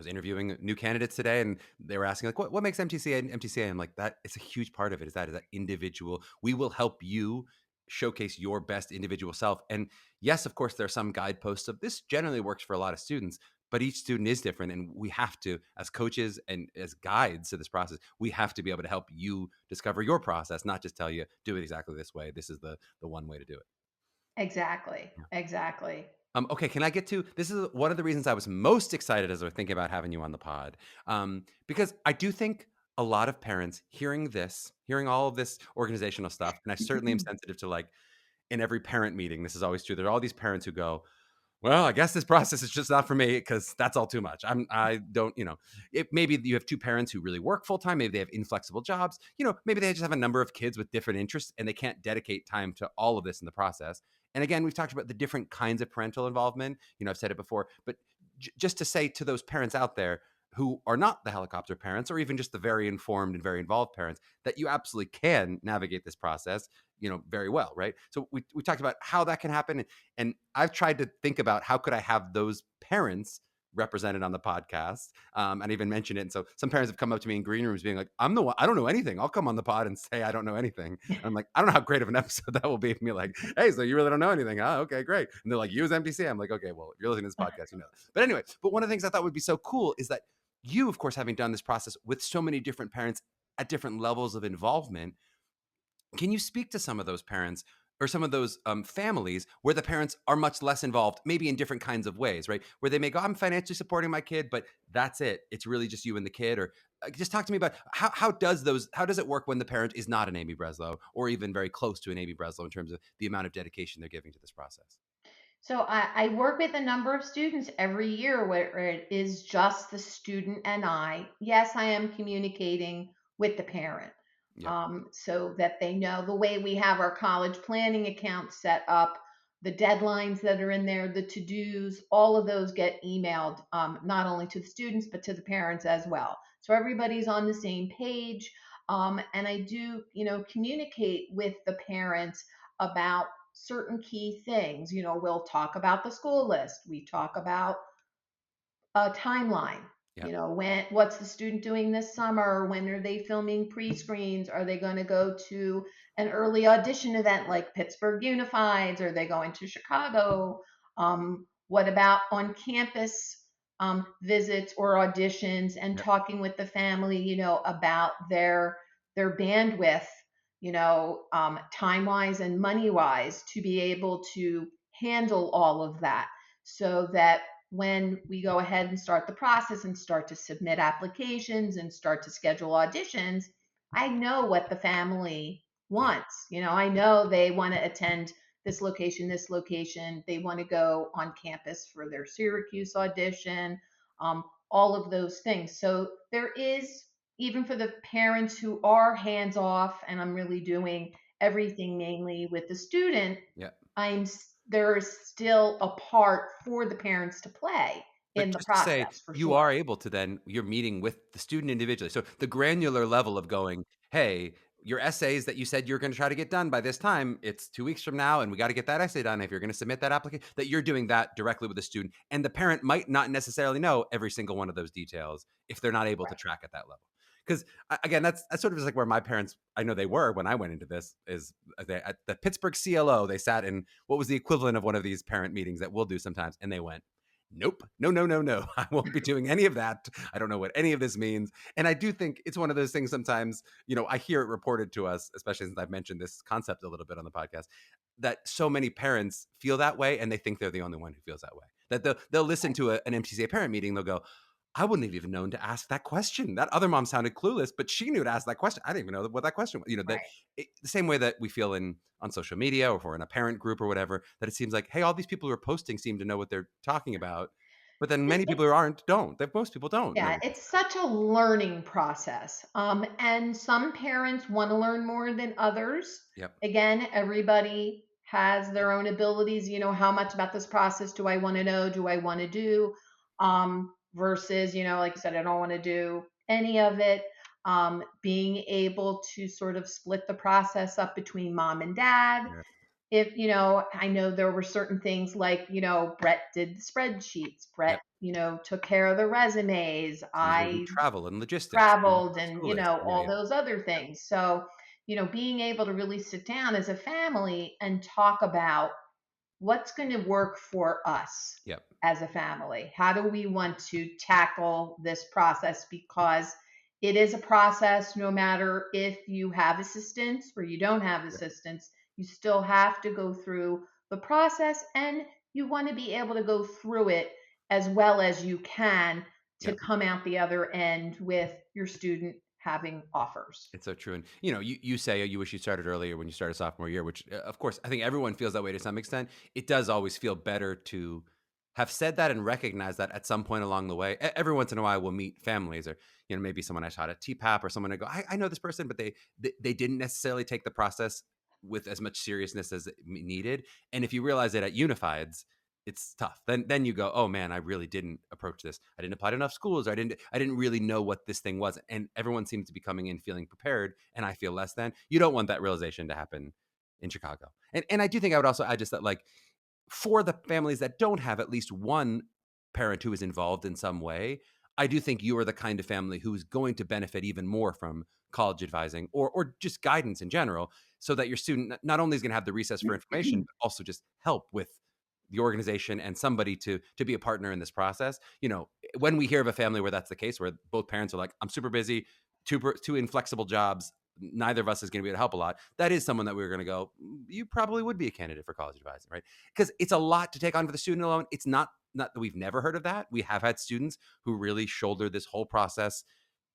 interviewing new candidates today, and they were asking like, what makes MTCA and MTCA? I'm like, that it's a huge part of it. Is that individual? We will help you showcase your best individual self. And yes, of course, there are some guideposts of this. Generally works for a lot of students, but each student is different, and we have to, as coaches and as guides to this process, we have to be able to help you discover your process, not just tell you do it exactly this way. This is the one way to do it. Exactly. Exactly. Okay, can I get to this? Is one of the reasons I was most excited as I was thinking about having you on the pod, because I do think a lot of parents hearing all of this organizational stuff, and I certainly am sensitive to like in every parent meeting, this is always true. There are all these parents who go, well, I guess this process is just not for me because that's all too much. I don't, it maybe you have two parents who really work full time. Maybe they have inflexible jobs. Maybe they just have a number of kids with different interests and they can't dedicate time to all of this in the process. And again, we've talked about the different kinds of parental involvement. I've said it before, but just to say to those parents out there who are not the helicopter parents or even just the very informed and very involved parents, that you absolutely can navigate this process, very well, right? So we talked about how that can happen, and I've tried to think about how could I have those parents represented on the podcast, and even mention it. And so some parents have come up to me in green rooms being like, I'm the one, I don't know anything. I'll come on the pod and say I don't know anything. And I'm like, I don't know how great of an episode that will be for me. Like, hey, so you really don't know anything? Huh? Okay, great. And they're like, you as MTC? I'm like, okay, well, if you're listening to this podcast, you know. But anyway, but one of the things I thought would be so cool is that you, of course, having done this process with so many different parents at different levels of involvement, can you speak to some of those parents or some of those families where the parents are much less involved, maybe in different kinds of ways, right? Where they may go, I'm financially supporting my kid, but that's it. It's really just you and the kid. Or just talk to me about how does it work when the parent is not an Amy Breslow or even very close to an Amy Breslow in terms of the amount of dedication they're giving to this process? So I work with a number of students every year where it is just the student and I. Yes, I am communicating with the parent, Yep. so that they know the way we have our college planning account set up, the deadlines that are in there, the to-dos, all of those get emailed, not only to the students, but to the parents as well. So everybody's on the same page. And I do, communicate with the parents about certain key things. We'll talk about the school list. We talk about a timeline. Yep. What's the student doing this summer? When are they filming pre-screens? Are they going to go to an early audition event like Pittsburgh Unifieds? Are they going to Chicago? What about on campus visits or auditions, and Yep. talking with the family, about their bandwidth, time wise and money wise, to be able to handle all of that, so that when we go ahead and start the process and start to submit applications and start to schedule auditions, I know what the family Yeah. wants. I know they want to attend this location, this location. They want to go on campus for their Syracuse audition. Um, all of those things. So there is, even for the parents who are hands off, and I'm really doing everything mainly with the student, Yeah. there's still a part for the parents to play But in the just to say, process for you sure. are able to then you're meeting with the student individually. So the granular level of going, "Hey, your essays that you said you're gonna try to get done by this time, it's 2 weeks from now, and we gotta get that essay done if you're gonna submit that application," that you're doing that directly with the student, and the parent might not necessarily know every single one of those details if they're not able to Right. track at that level. 'Cause again, that's sort of just like where my parents I know they were when I went into this is they at the Pittsburgh CLO, they sat in what was the equivalent of one of these parent meetings that we'll do sometimes, and they went, nope, no, no, no, no. I won't be doing any of that. I don't know what any of this means. And I do think it's one of those things sometimes, I hear it reported to us, especially since I've mentioned this concept a little bit on the podcast, that so many parents feel that way and they think they're the only one who feels that way. That they'll listen to an MTCA parent meeting, they'll go, I wouldn't have even known to ask that question. That other mom sounded clueless, but she knew to ask that question. I didn't even know what that question was. Right. The same way that we feel on social media or if we're in a parent group or whatever, that it seems like, hey, all these people who are posting seem to know what they're talking about. But then many people who aren't don't. That most people don't know Yeah, what they're it's such a learning process. And some parents want to learn more than others. Yep. Again, everybody has their own abilities. How much about this process do I want to know? Do I want to do? Versus, like I said, I don't want to do any of it. Being able to sort of split the process up between mom and dad. Yeah. If I know there were certain things like Brett did the spreadsheets. Brett Yep. took care of the resumes. Somebody will do I travel and logistics and traveled, and school list. Yeah, all yeah. those other things. So being able to really sit down as a family and talk about what's going to work for us Yep. as a family. How do we want to tackle this process? Because it is a process, no matter if you have assistance or you don't have Yep. assistance, you still have to go through the process, and you want to be able to go through it as well as you can to Yep. come out the other end with your student having offers. It's so true. And you say you wish you started earlier when you started sophomore year, which of course I think everyone feels that way to some extent. It does always feel better to have said that and recognize that at some point along the way. Every once in a while we'll meet families or maybe someone I taught at TPAP or someone I go, I know this person, but they didn't necessarily take the process with as much seriousness as it needed. And if you realize it at Unifieds, it's tough. Then you go, oh man, I really didn't approach this. I didn't apply to enough schools. Or I didn't really know what this thing was. And everyone seems to be coming in feeling prepared, and I feel less than. You don't want that realization to happen in Chicago. And I do think I would also add just that, like, for the families that don't have at least one parent who is involved in some way, I do think you are the kind of family who is going to benefit even more from college advising or just guidance in general, so that your student not only is going to have the recess for information, but also just help with the organization and somebody to be a partner in this process. When we hear of a family where that's the case, where both parents are like, I'm super busy, two inflexible jobs, neither of us is going to be able to help a lot, that is someone that we're going to go, you probably would be a candidate for college advising, right? Because it's a lot to take on for the student alone. It's not that we've never heard of that. We have had students who really shoulder this whole process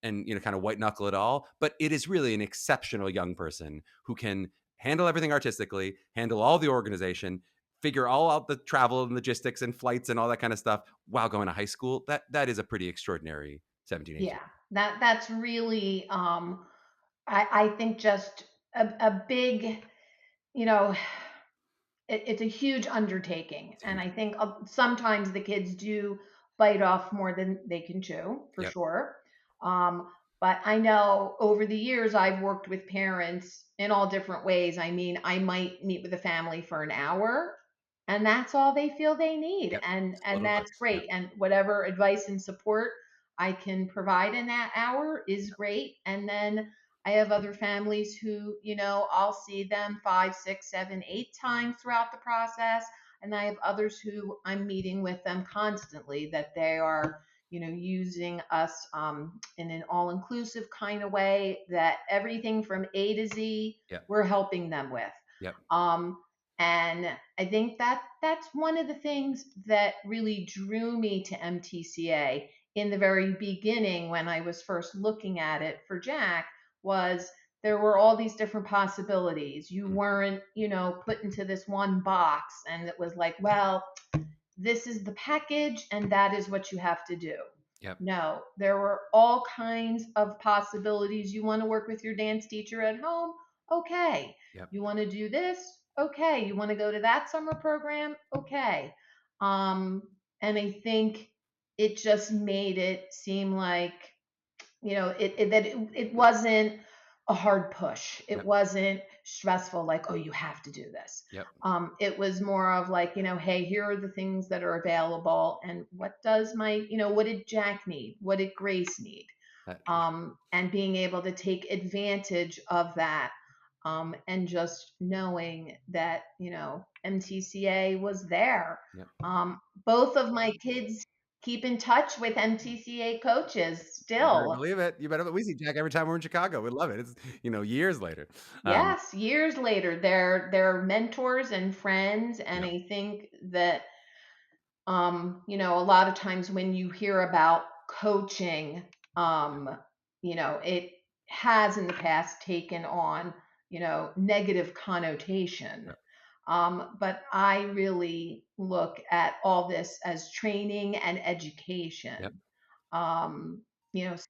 and kind of white knuckle it all, but it is really an exceptional young person who can handle everything artistically, handle all the organization, figure all out the travel and logistics and flights and all that kind of stuff while going to high school. That is a pretty extraordinary 17, 18. Yeah, that's really I think just a big, you know, it's a huge undertaking. It's And huge. I think sometimes the kids do bite off more than they can chew, for Yep. sure. Um, but I know over the years I've worked with parents in all different ways. I mean, I might meet with a family for an hour, and that's all they feel they need. Yep. It's a And little that's advice. Yeah. great. And whatever advice and support I can provide in that hour is great. And then I have other families who, I'll see them 5, 6, 7, 8 times throughout the process. And I have others who I'm meeting with them constantly, that they are, using us in an all inclusive kind of way, that everything from A to Z, Yep. we're helping them with. Yep. Um, and I think that's one of the things that really drew me to MTCA in the very beginning when I was first looking at it for Jack, was there were all these different possibilities. You Mhm. weren't, put into this one box, and it was like, well, this is the package and that is what you have to do. Yep. No, there were all kinds of possibilities. You want to work with your dance teacher at home? Okay. Yep. You want to do this? Okay. You want to go to that summer program? Okay. Um, and I think it just made it seem like, it wasn't a hard push. It Yep. wasn't stressful, like, oh, you have to do this. Yep. It was more of like, hey, here are the things that are available, and what does what did Jack need? What did Grace need? That, And being able to take advantage of that, and just knowing that, MTCA was there. yep. Both of my kids keep in touch with MTCA coaches You better still. believe it. You better. We see Jack every time we're in Chicago. We love it. It's years later. Um, Yes, years later, they're mentors and friends, and yep. I think that a lot of times when you hear about coaching, it has in the past taken on, negative connotation. Yep. But I really look at all this as training and Yep. education.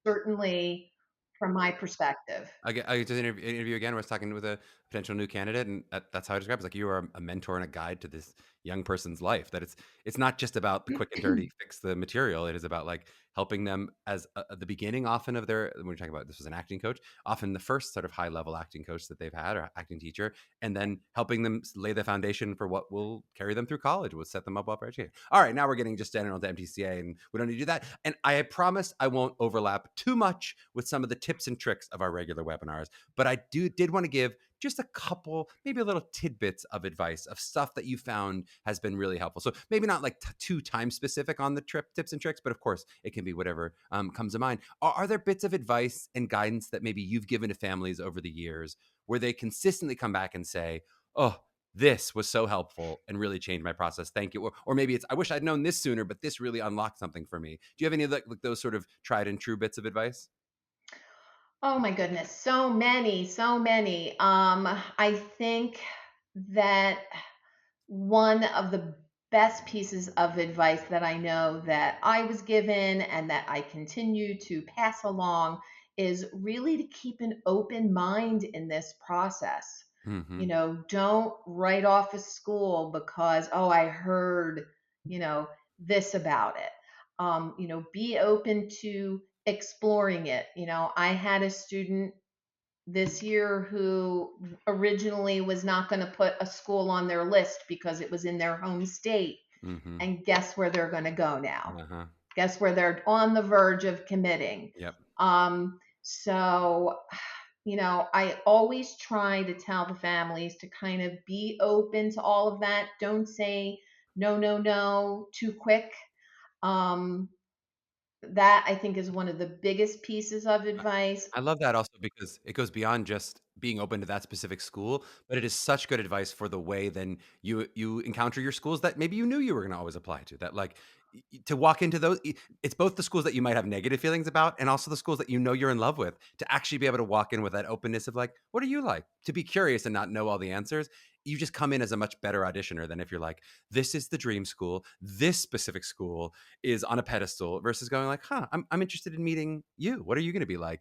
Certainly from my perspective. I just interview again. I was talking with a potential new candidate, and that's how I describe it. It's like you are a mentor and a guide to this young person's life. That it's not just about the quick and dirty fix the material. It is about like helping them as the beginning, often of their when we're talking about this was an acting coach, often the first sort of high level acting coach that they've had or acting teacher, and then helping them lay the foundation for what will carry them through college, will set them up well for education. All right, now we're getting just general to MTCA, and we don't need to do that. And I promise I won't overlap too much with some of the tips and tricks of our regular webinars, but I did want to give just a couple, maybe a little tidbits of advice of stuff that you found has been really helpful. So maybe not like too time specific on the tips and tricks, but of course it can be whatever comes to mind. Are there bits of advice and guidance that maybe you've given to families over the years where they consistently come back and say, oh, this was so helpful and really changed my process. Thank you. Or maybe it's, I wish I'd known this sooner, but this really unlocked something for me. Do you have any of like those sort of tried and true bits of advice? Oh my goodness, so many, so many. I think that one of the best pieces of advice that I know that I was given and that I continue to pass along is really to keep an open mind in this process. Mm-hmm. Don't write off a school because, oh, I heard, you know, this about it. Be open to exploring it. I had a student this year who originally was not going to put a school on their list because it was in their home state. Mm-hmm. And guess where they're going to go now? Uh-huh. Guess where they're on the verge of committing. Yep. So, I always try to tell the families to kind of be open to all of that. Don't say no, no, no too quick. Um, that I think is one of the biggest pieces of advice. I love that also because it goes beyond just being open to that specific school, but it is such good advice for the way then you encounter your schools that maybe you knew you were going to always apply to. That like to walk into those, it's both the schools that you might have negative feelings about, and also the schools that you know you're in love with. To actually be able to walk in with that openness of like, what are you like? To be curious and not know all the answers, you just come in as a much better auditioner than if you're like, this is the dream school, this specific school is on a pedestal versus going like, huh, I'm interested in meeting you. What are you going to be like?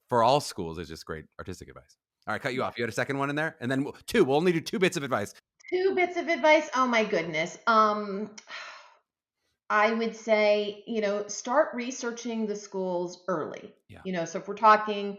For all schools is just great artistic advice. All right, cut you Yeah. off. You had a second one in there, and then two. We'll only do two bits of advice. Two bits of advice. Oh my goodness. I would say, start researching the schools early. Yeah, So if we're talking,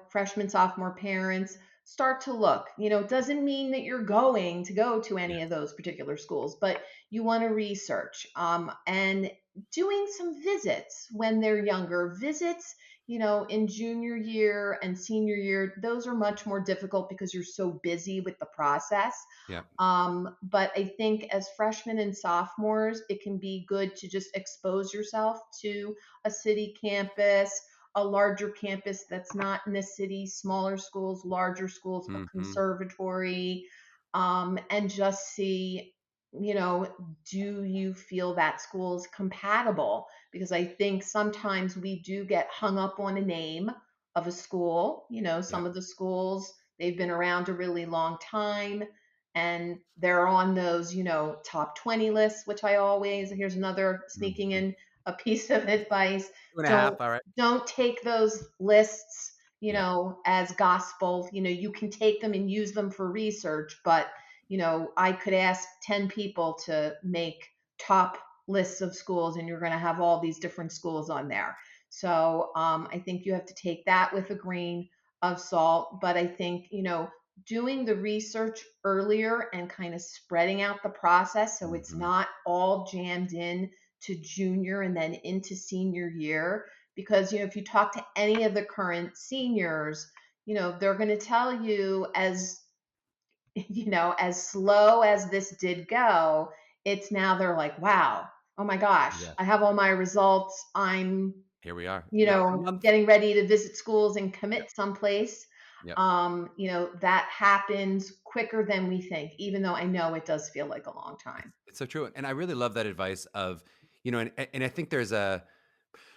freshman, sophomore parents, start to look. It doesn't mean that you're going to go to yeah, any of those particular schools, but you want to research, and doing some visits when they're younger. Visits, in junior year and senior year, those are much more difficult because you're so busy with the process. yeah. But I think as freshmen and sophomores, it can be good to just expose yourself to a city campus, a larger campus that's not in the city, smaller schools, larger schools, a Mm-hmm. conservatory, and just see, do you feel that school is compatible? Because I think sometimes we do get hung up on a name of a school. Yeah. Some of the schools, they've been around a really long time and they're on those, top 20 lists, which I always, here's another sneaking Mm-hmm. in a piece of advice. Two and a half. Don't All right. don't take those lists, Yeah. as gospel. You can take them and use them for research, but I could ask 10 people to make top lists of schools, and you're going to have all these different schools on there. So I think you have to take that with a grain of salt. But I think, doing the research earlier and kind of spreading out the process so it's Hmm. not all jammed in to junior and then into senior year. Because, if you talk to any of the current seniors, they're going to tell you, as slow as this did go, it's now they're like, wow, oh my gosh, Yeah. I have all my results. I'm, Here we are. Next month. getting ready to visit schools and Yep. commit someplace. Yep. That happens quicker than we think, even though I know it does feel like a long time. It's so true. And I really love that advice of, and I think there's a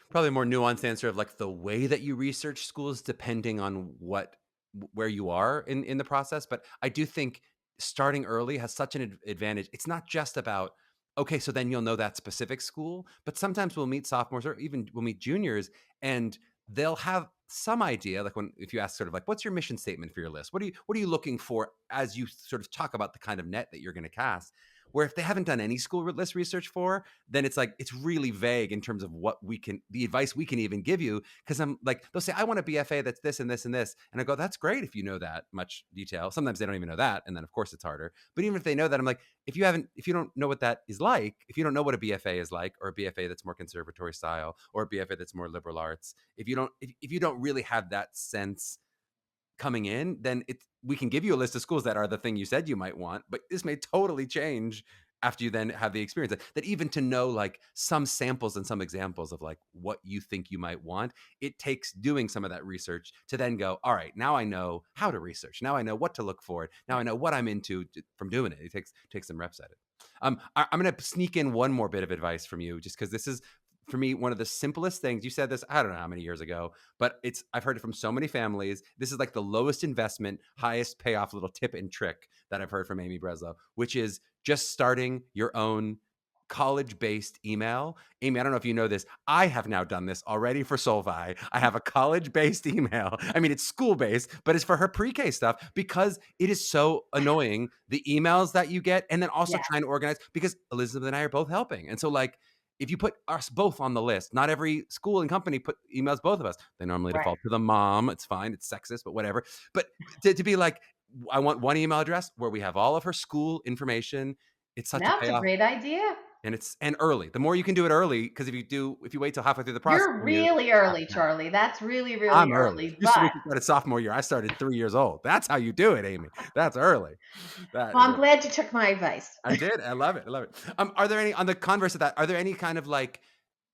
probably a more nuanced answer of like the way that you research schools depending on where you are in the process. But I do think starting early has such an advantage. It's not just about, okay, so then you'll know that specific school, but sometimes we'll meet sophomores or even we'll meet juniors and they'll have some idea, like if you ask sort of like, what's your mission statement for your list? What are you looking for as you sort of talk about the kind of net that you're going to cast? Where if they haven't done any school list research for, then it's like it's really vague in terms of the advice we can even give you. Because I'm like, they'll say, I want a BFA that's this and this and this, and I go, that's great if you know that much detail. Sometimes they don't even know that, and then of course it's harder. But even if they know that, I'm like, if you don't know what that is like, if you don't know what a BFA is like, or a BFA that's more conservatory style, or a BFA that's more liberal arts, if you don't really have that sense coming in, then we can give you a list of schools that are the thing you said you might want, but this may totally change after you then have the experience. That even to know like some samples and some examples of like what you think you might want, it takes doing some of that research to then go, all right, now I know how to research. Now I know what to look for. Now I know what I'm into from doing it. It takes some reps at it. I'm going to sneak in one more bit of advice from you, just because this is, for me, one of the simplest things. You said this, I don't know how many years ago, but I've heard it from so many families. This is like the lowest investment, highest payoff little tip and trick that I've heard from Amy Breslow, which is just starting your own college-based email. Amy, I don't know if you know this. I have now done this already for Solvi. I have a college-based email. I mean, it's school-based, but it's for her pre-K stuff because it is so annoying, the emails that you get, and then also Yeah, trying to organize, because Elizabeth and I are both helping. And so like, if you put us both on the list, not every school and company emails both of us. They normally right. default to the mom. It's fine. It's sexist, but whatever. But to be like, I want one email address where we have all of her school information. It's such a No, it's a payoff, great idea. and early. The more you can do it early, because if you wait till halfway through the process, You're and you, really early, Charlie. That's really, really I'm early. early. Used to But be started sophomore year. I started 3 years old. That's how you do it, Amy. That's early. That well, is I'm early. glad you took my advice. I did. I love it. I love it. Are there any, on the converse of that? Are there any kind of like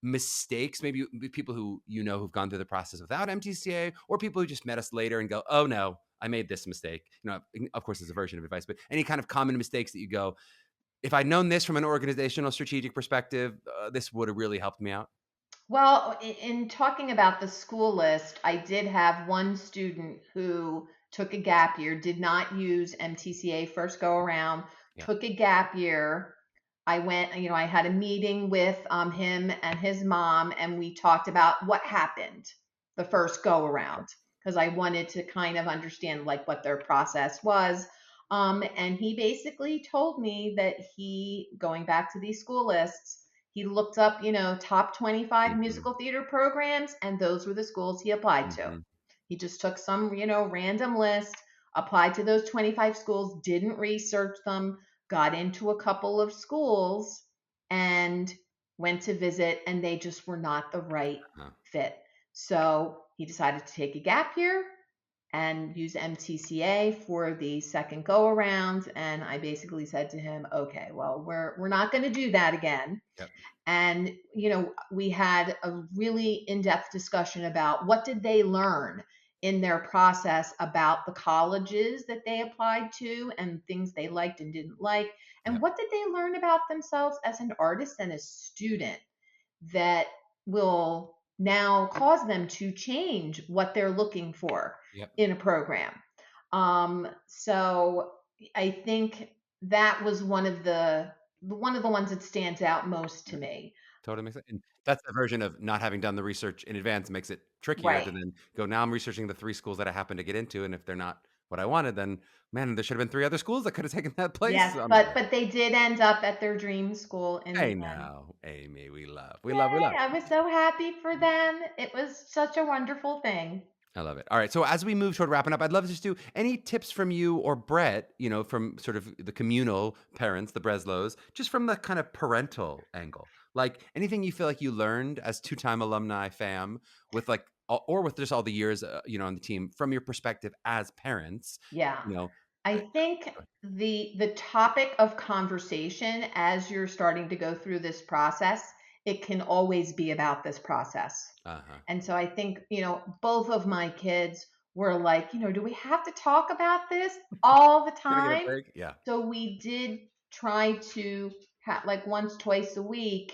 mistakes, maybe people who who've gone through the process without MTCA, or people who just met us later and go, oh no, I made this mistake? Of course, it's a version of advice, but any kind of common mistakes that you go, if I'd known this from an organizational strategic perspective, this would have really helped me out. Well, in talking about the school list, I did have one student who took a gap year, did not use MTCA first go around, Yeah. took a gap year. I went, I had a meeting with him and his mom, and we talked about what happened the first go around because I wanted to kind of understand like what their process was. And he basically told me that going back to these school lists, he looked up, top 25 Hmm. musical theater programs, and those were the schools he applied to. Hmm. He just took some, random list, applied to those 25 schools, didn't research them, got into a couple of schools, and went to visit, and they just were not the right Uh, fit. So he decided to take a gap year and use MTCA for the second go around. And I basically said to him, okay, well, we're not going to do that again. yep. And we had a really in-depth discussion about what did they learn in their process about the colleges that they applied to and things they liked and didn't like, and Yep. what did they learn about themselves as an artist and a student that will now cause them to change what they're looking for Yep. in a program. So I think that was one of the ones that stands out most to Yep. me. Totally makes sense. And that's the version of not having done the research in advance makes it trickier to Right. then go, now I'm researching the 3 schools that I happen to get into, and if they're not what I wanted, then, man, there should have been 3 other schools that could have taken that place. Yes, but they did end up at their dream school in the Hey, end. now, Amy, we love, we love, we Yay, love. I was so happy for them. It was such a wonderful thing. I love it. All right. So as we move toward wrapping up, I'd love to just do any tips from you or Brett, from sort of the communal parents, the Breslows, just from the kind of parental angle. Like anything you feel like you learned as two-time alumni fam with like, or with just all the years, on the team from your perspective as parents, Yeah. you know. I uh, think the topic of conversation as you're starting to go through this process, it can always be about this process. Uh-huh. And so I think, both of my kids were like, do we have to talk about this all the Gonna get a time? break? Yeah. So we did try to have like once, twice a week,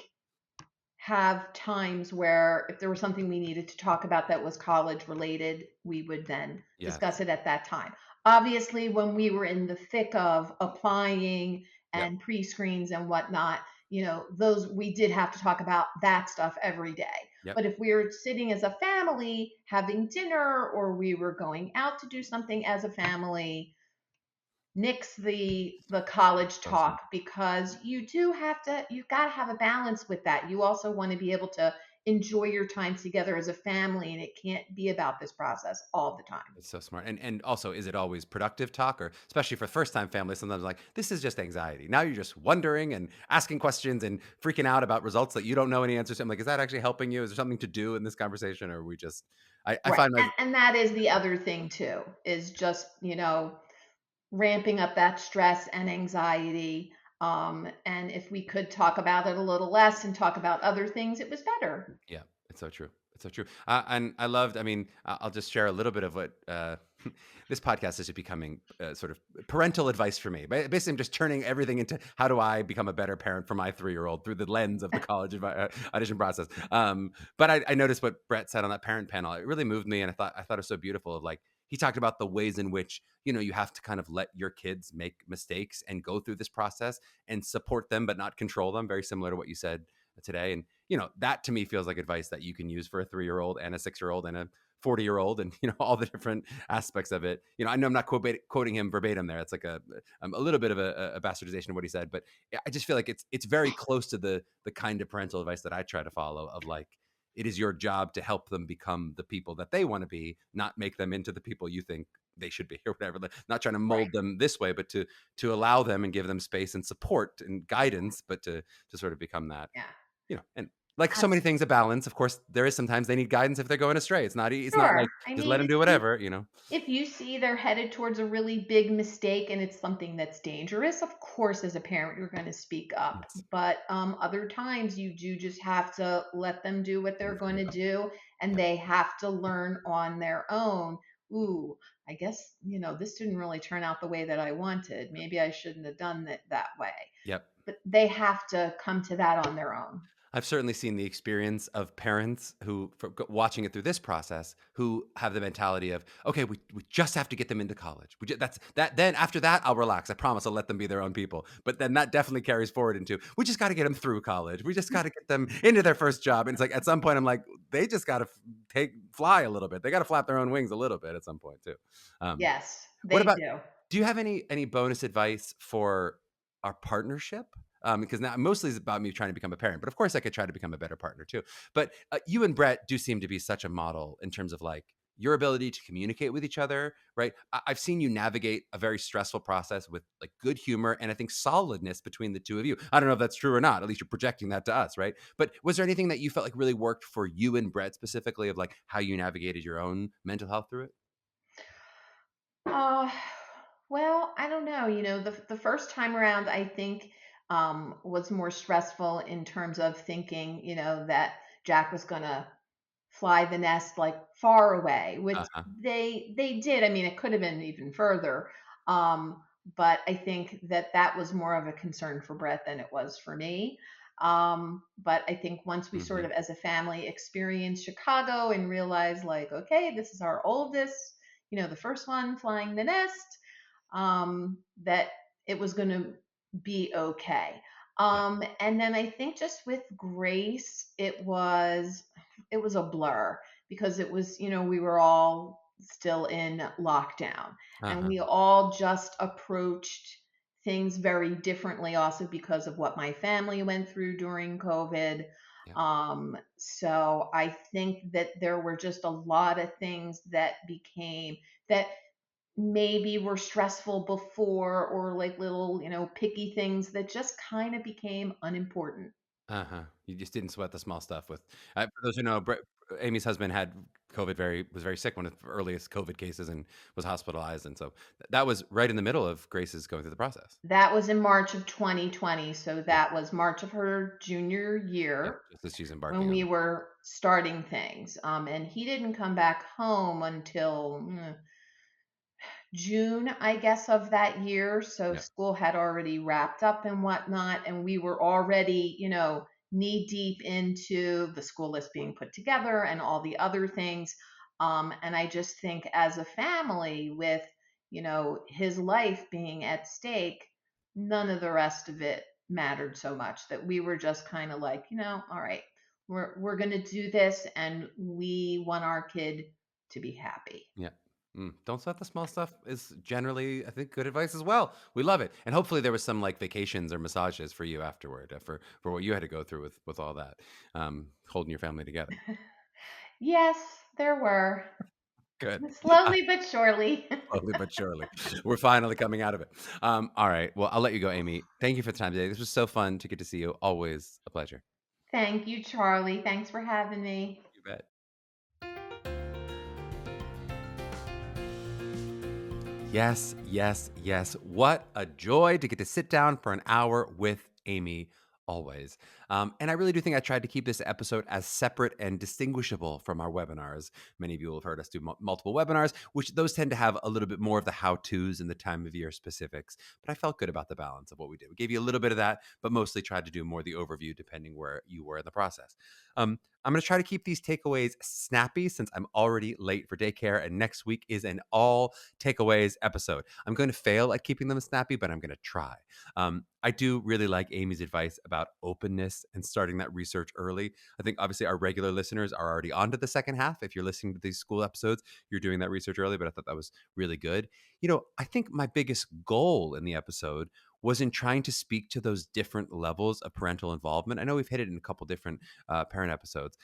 have times where if there was something we needed to talk about that was college related, we would then discuss Yes. it at that time. Obviously, when we were in the thick of applying Yep. and pre-screens and whatnot, those we did have to talk about that stuff every day. Yep. But if we were sitting as a family having dinner or we were going out to do something as a family, nix the college So smart. talk because you've got to have a balance with that. You also want to be able to enjoy your time together as a family, and it can't be about this process all the time. It's so smart. And also, is it always productive talk, or especially for first time families, sometimes like this is just anxiety. Now you're just wondering and asking questions and freaking out about results that you don't know any answers to. I'm like, is that actually helping you? Is there something to do in this conversation? Or are we just I Right. find my And that is the other thing too, is just, ramping up that stress and anxiety. And if we could talk about it a little less and talk about other things, it was better. Yeah, it's so true. It's so true. And I loved, I mean, I'll just share a little bit of what this podcast is becoming sort of parental advice for me. Basically, I'm just turning everything into how do I become a better parent for my 3-year-old through the lens of the college audition process. But I noticed what Brett said on that parent panel. It really moved me. And I thought it was so beautiful of like, he talked about the ways in which, you have to kind of let your kids make mistakes and go through this process and support them, but not control them. Very similar to what you said today. And that to me feels like advice that you can use for a 3-year-old and a 6-year-old and a 40-year-old, and all the different aspects of it. I know I'm not quoting him verbatim there. It's like a little bit of a bastardization of what he said, but I just feel like it's very close to the kind of parental advice that I try to follow of like, it is your job to help them become the people that they want to be, not make them into the people you think they should be or whatever. Not trying to Right. mold them this way, but to allow them and give them space and support and guidance, but to sort of become that. Yeah. And like so many things, a balance. Of course, there is sometimes they need guidance if they're going astray. It's not like Sure. I just let mean, them do whatever. if you see they're headed towards a really big mistake and it's something that's dangerous, of course, as a parent, you're going to speak up. Yes. But other times, you do just have to let them do what they're And going figure to it out. do, and Yep. they have to learn on their own. Ooh, I guess, this didn't really turn out the way that I wanted. Maybe I shouldn't have done it that way. Yep. But they have to come to that on their own. I've certainly seen the experience of parents who, watching it through this process, who have the mentality of, okay, we just have to get them into college. That's that. Then after that, I'll relax. I promise I'll let them be their own people. But then that definitely carries forward into, we just got to get them through college. We just got to get them into their first job. And it's like at some point, I'm like, they just got to fly a little bit. They got to flap their own wings a little bit at some point too. Um, Yes, what they about? do. Do you have any bonus advice for our partnership? Because now mostly it's about me trying to become a parent, but of course I could try to become a better partner too. But you and Brett do seem to be such a model in terms of like your ability to communicate with each other, right? I've seen you navigate a very stressful process with like good humor and I think solidness between the two of you. I don't know if that's true or not. At least you're projecting that to us, right? But was there anything that you felt like really worked for you and Brett specifically of like how you navigated your own mental health through it? Uh, well, I don't know. The first time around, I think, was more stressful in terms of thinking, that Jack was gonna fly the nest like far away, which Uh-huh. they did. I mean, it could have been even further. But I think that was more of a concern for Brett than it was for me. But I think once we sort Hmm. of, as a family, experienced Chicago and realized, like, okay, this is our oldest, the first one flying the nest, that it was going to be okay. Yeah. And then I think just with Grace, it was a blur because it was, we were all still in lockdown and Uh-huh. we all just approached things very differently also because of what my family went through during COVID. Yeah. So I think that there were just a lot of things that became that maybe were stressful before or like little, picky things that just kind of became unimportant. Uh-huh. You just didn't sweat the small stuff with for those who know, Amy's husband had COVID, was very sick, one of the earliest COVID cases, and was hospitalized, and so that was right in the middle of Grace's going through the process. That was in March of 2020. So Yeah. that was March of her junior Yeah, year just as she's when embarking we on. were starting things. And he didn't come back home until June, I guess, of that year. So Yeah. school had already wrapped up and whatnot. And we were already, knee deep into the school list being put together and all the other things. And I just think as a family, with, his life being at stake, none of the rest of it mattered so much that we were just kind of like, all right, we're going to do this and we want our kid to be happy. Yeah. Don't sweat the small stuff is generally, I think, good advice as well. We love it, and hopefully there was some like vacations or massages for you afterward for what you had to go through with all that, holding your family together. Yes, there were. Good. Slowly but surely. Slowly but surely. We're finally coming out of it. All right. Well, I'll let you go, Amy. Thank you for the time today. This was so fun to get to see you. Always a pleasure. Thank you, Charlie. Thanks for having me. You bet. Yes, yes, yes. What a joy to get to sit down for an hour with Amy, always. And I really do think I tried to keep this episode as separate and distinguishable from our webinars. Many of you will have heard us do multiple webinars, which those tend to have a little bit more of the how to's and the time of year specifics. But I felt good about the balance of what we did. We gave you a little bit of that, but mostly tried to do more the overview depending where you were in the process. I'm going to try to keep these takeaways snappy since I'm already late for daycare, and next week is an all takeaways episode. I'm going to fail at keeping them snappy, but I'm going to try. I do really like Amy's advice about openness and starting that research early. I think obviously our regular listeners are already on to the second half. If you're listening to these school episodes, you're doing that research early, but I thought that was really good. I think my biggest goal in the episode was in trying to speak to those different levels of parental involvement. I know we've hit it in a couple different parent episodes.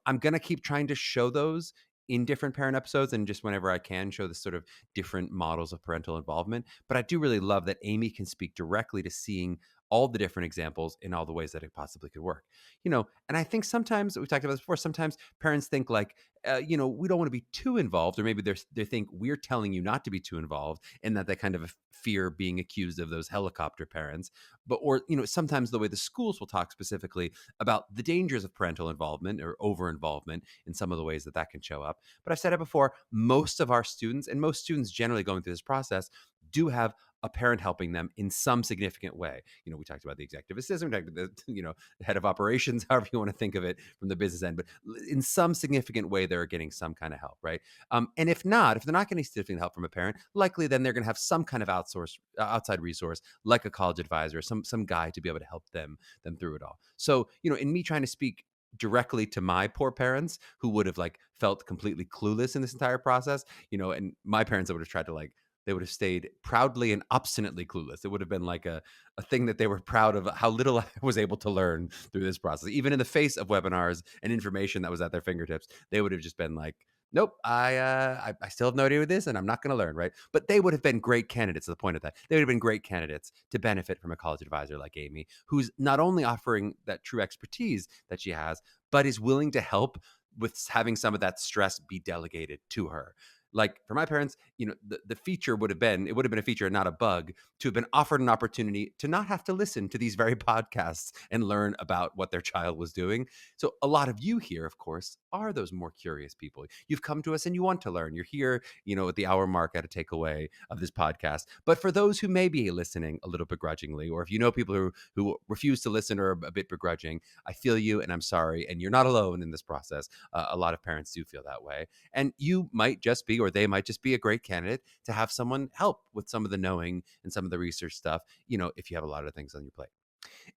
I'm going to keep trying to show those in different parent episodes and just whenever I can show this sort of different models of parental involvement. But I do really love that Amy can speak directly to seeing all the different examples in all the ways that it possibly could work. And I think sometimes we talked about this before. Sometimes parents think like, we don't want to be too involved, or maybe they think we're telling you not to be too involved, and that they kind of fear being accused of those helicopter parents. But or sometimes the way the schools will talk specifically about the dangers of parental involvement or over involvement in some of the ways that that can show up. But I've said it before, most of our students, and most students generally going through this process, do have a parent helping them in some significant way. We talked about the executive assistant, we talked about the head of operations, however you want to think of it from the business end, but in some significant way, they're getting some kind of help, right? And if they're not getting significant help from a parent, likely then they're going to have some kind of outside resource, like a college advisor, some guy to be able to help them through it all. So, in me trying to speak directly to my poor parents who would have like felt completely clueless in this entire process, and my parents that would have tried to like they would have stayed proudly and obstinately clueless. It would have been like a thing that they were proud of how little I was able to learn through this process. Even in the face of webinars and information that was at their fingertips, they would have just been like, nope, I still have no idea what this, and I'm not going to learn, right? But they would have been great candidates. To the point of that, they would have been great candidates to benefit from a college advisor like Amy, who's not only offering that true expertise that she has, but is willing to help with having some of that stress be delegated to her. Like for my parents, the feature would have been, it would have been a feature, not a bug, to have been offered an opportunity to not have to listen to these very podcasts and learn about what their child was doing. So a lot of you here, of course, are those more curious people. You've come to us and you want to learn. You're here, at the hour mark at a takeaway of this podcast. But for those who may be listening a little begrudgingly, or if you know people who refuse to listen or are a bit begrudging, I feel you and I'm sorry. And you're not alone in this process. A lot of parents do feel that way. And you might just be, or they might just be a great candidate to have someone help with some of the knowing and some of the research stuff, if you have a lot of things on your plate.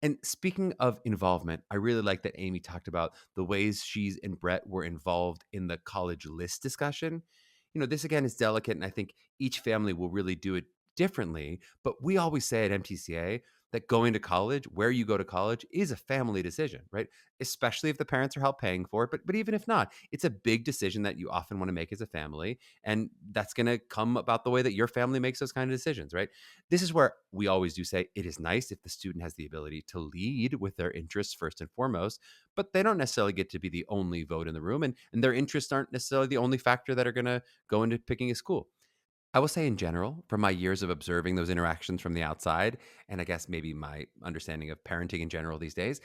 And speaking of involvement, I really like that Amy talked about the ways she's and Brett were involved in the college list discussion. This again is delicate, and I think each family will really do it differently. But we always say at MTCA that going to college, where you go to college, is a family decision, right? Especially if the parents are help paying for it. But even if not, it's a big decision that you often want to make as a family, and that's going to come about the way that your family makes those kind of decisions, right? This is where we always do say it is nice if the student has the ability to lead with their interests first and foremost, but they don't necessarily get to be the only vote in the room, and their interests aren't necessarily the only factor that are going to go into picking a school. I will say in general, from my years of observing those interactions from the outside, and I guess maybe my understanding of parenting in general these days,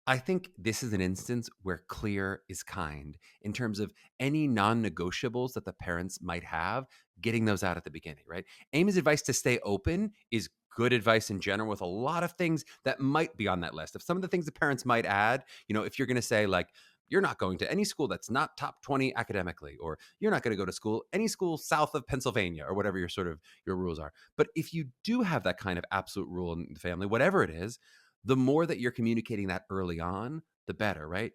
I think this is an instance where clear is kind in terms of any non negotiables that the parents might have, getting those out at the beginning, right? Amy's advice to stay open is good advice in general with a lot of things that might be on that list. If some of the things the parents might add, if you're going to say, like, you're not going to any school that's not top 20 academically, or you're not going to go to school any school south of Pennsylvania, or whatever your rules are. But if you do have that kind of absolute rule in the family, whatever it is, the more that you're communicating that early on, the better, right?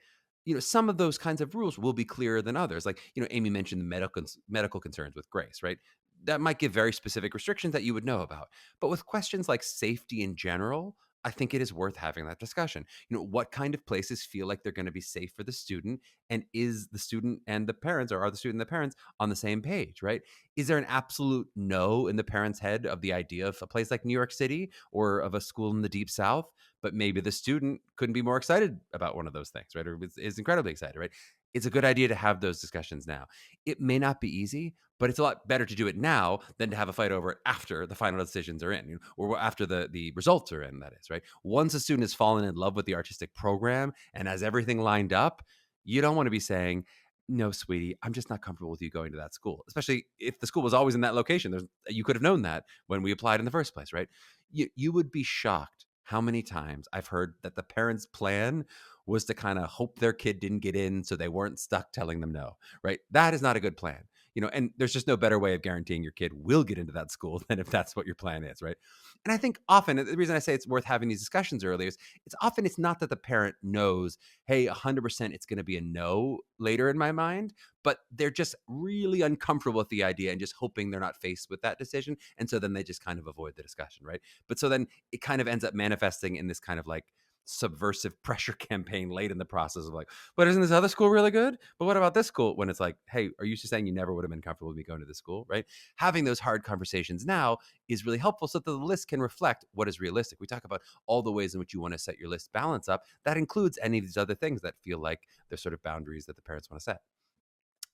Some of those kinds of rules will be clearer than others. Like, Amy mentioned the medical concerns with Grace, right? That might give very specific restrictions that you would know about. But with questions like safety in general, I think it is worth having that discussion. What kind of places feel like they're going to be safe for the student? And is the student and the parents, or are the student and the parents on the same page, right? Is there an absolute no in the parents' head of the idea of a place like New York City or of a school in the deep South? But maybe the student couldn't be more excited about one of those things, right? Or is incredibly excited, right? It's a good idea to have those discussions now. It may not be easy, but it's a lot better to do it now than to have a fight over it after the final decisions are in, or after the results are in, that is, right? Once a student has fallen in love with the artistic program and has everything lined up, you don't want to be saying, no, sweetie, I'm just not comfortable with you going to that school, especially if the school was always in that location. You could have known that when we applied in the first place, right? You would be shocked how many times I've heard that the parents' plan was to kind of hope their kid didn't get in so they weren't stuck telling them no, right? That is not a good plan. And there's just no better way of guaranteeing your kid will get into that school than if that's what your plan is, right? And I think often the reason I say it's worth having these discussions early is it's not that the parent knows, hey, 100% it's going to be a no later in my mind, but they're just really uncomfortable with the idea and just hoping they're not faced with that decision. And so then they just kind of avoid the discussion, right? But so then it kind of ends up manifesting in this kind of like subversive pressure campaign late in the process of like, but isn't this other school really good? But what about this school? When it's like, hey, are you just saying you never would have been comfortable with me going to this school, right? Having those hard conversations now is really helpful so that the list can reflect what is realistic. We talk about all the ways in which you want to set your list balance up. That includes any of these other things that feel like they're sort of boundaries that the parents want to set.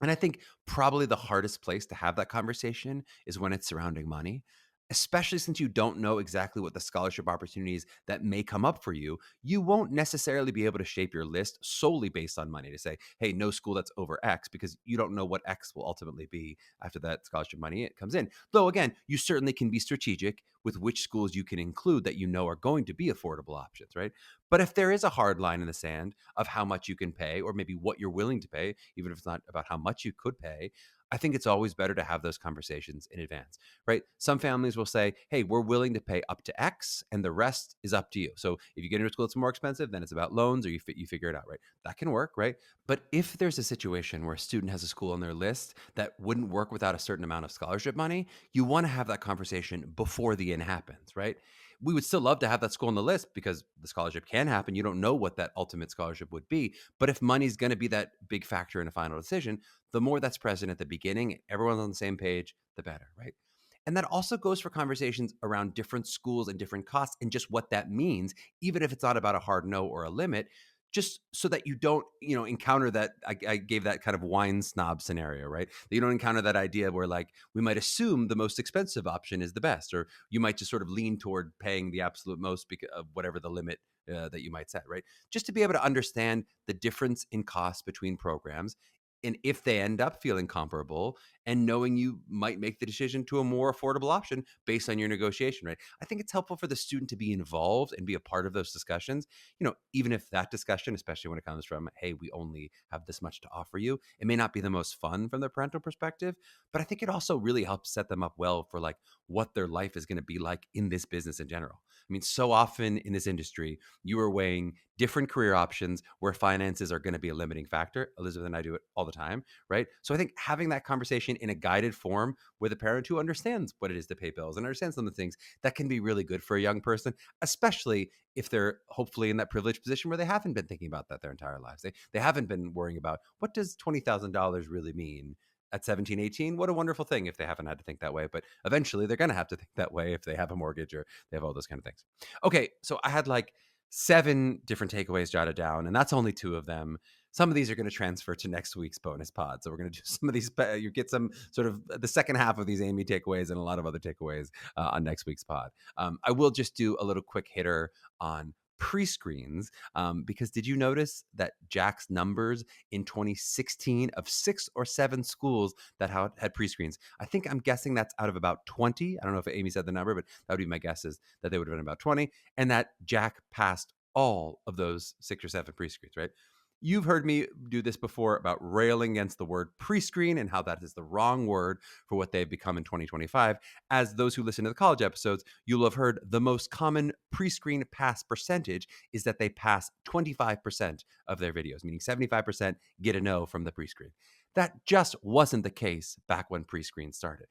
And I think probably the hardest place to have that conversation is when it's surrounding money, especially since you don't know exactly what the scholarship opportunities that may come up for you. You won't necessarily be able to shape your list solely based on money to say, hey, no school that's over X, because you don't know what X will ultimately be after that scholarship money comes in. Though, again, you certainly can be strategic with which schools you can include that you know are going to be affordable options, right? But if there is a hard line in the sand of how much you can pay, or maybe what you're willing to pay, even if it's not about how much you could pay, I think it's always better to have those conversations in advance, right? Some families will say, hey, we're willing to pay up to X and the rest is up to you. So if you get into a school that's more expensive, then it's about loans, or you figure it out, right? That can work, right? But if there's a situation where a student has a school on their list that wouldn't work without a certain amount of scholarship money, you want to have that conversation before the in happens, right? We would still love to have that school on the list because the scholarship can happen. You don't know what that ultimate scholarship would be. But if money's going to be that big factor in a final decision, the more that's present at the beginning, everyone's on the same page, the better, right? And that also goes for conversations around different schools and different costs and just what that means, even if it's not about a hard no or a limit, just so that you don't, encounter that. I gave that kind of wine snob scenario, right? That you don't encounter that idea where like we might assume the most expensive option is the best, or you might just sort of lean toward paying the absolute most because of whatever the limit that you might set, right? Just to be able to understand the difference in cost between programs. And if they end up feeling comparable, and knowing you might make the decision to a more affordable option based on your negotiation, right? I think it's helpful for the student to be involved and be a part of those discussions. Even if that discussion, especially when it comes from, hey, we only have this much to offer you, it may not be the most fun from the parental perspective, but I think it also really helps set them up well for like what their life is going to be like in this business in general. I mean, so often in this industry, you are weighing different career options where finances are going to be a limiting factor. Elizabeth and I do it all the time, right? So I think having that conversation in a guided form with a parent who understands what it is to pay bills and understands some of the things, that can be really good for a young person, especially if they're hopefully in that privileged position where they haven't been thinking about that their entire lives. They haven't been worrying about, what does $20,000 really mean at 17, 18? What a wonderful thing if they haven't had to think that way. But eventually they're going to have to think that way if they have a mortgage or they have all those kind of things. Okay, so I had like 7 different takeaways jotted down, and that's only 2 of them. Some of these are going to transfer to next week's bonus pod. So we're going to do some of these. You get some sort of the second half of these Amy takeaways and a lot of other takeaways on next week's pod. I will just do a little quick hitter on pre-screens, because did you notice that Jack's numbers in 2016 of 6 or 7 schools that had pre-screens, I'm guessing that's out of about 20. I don't know if Amy said the number, but that would be my guess, is that they would have been about 20, and that Jack passed all of those 6 or 7 pre-screens, right? You've heard me do this before about railing against the word pre-screen and how that is the wrong word for what they've become in 2025. As those who listen to the college episodes, you'll have heard the most common pre-screen pass percentage is that they pass 25% of their videos, meaning 75% get a no from the pre-screen. That just wasn't the case back when pre-screen started.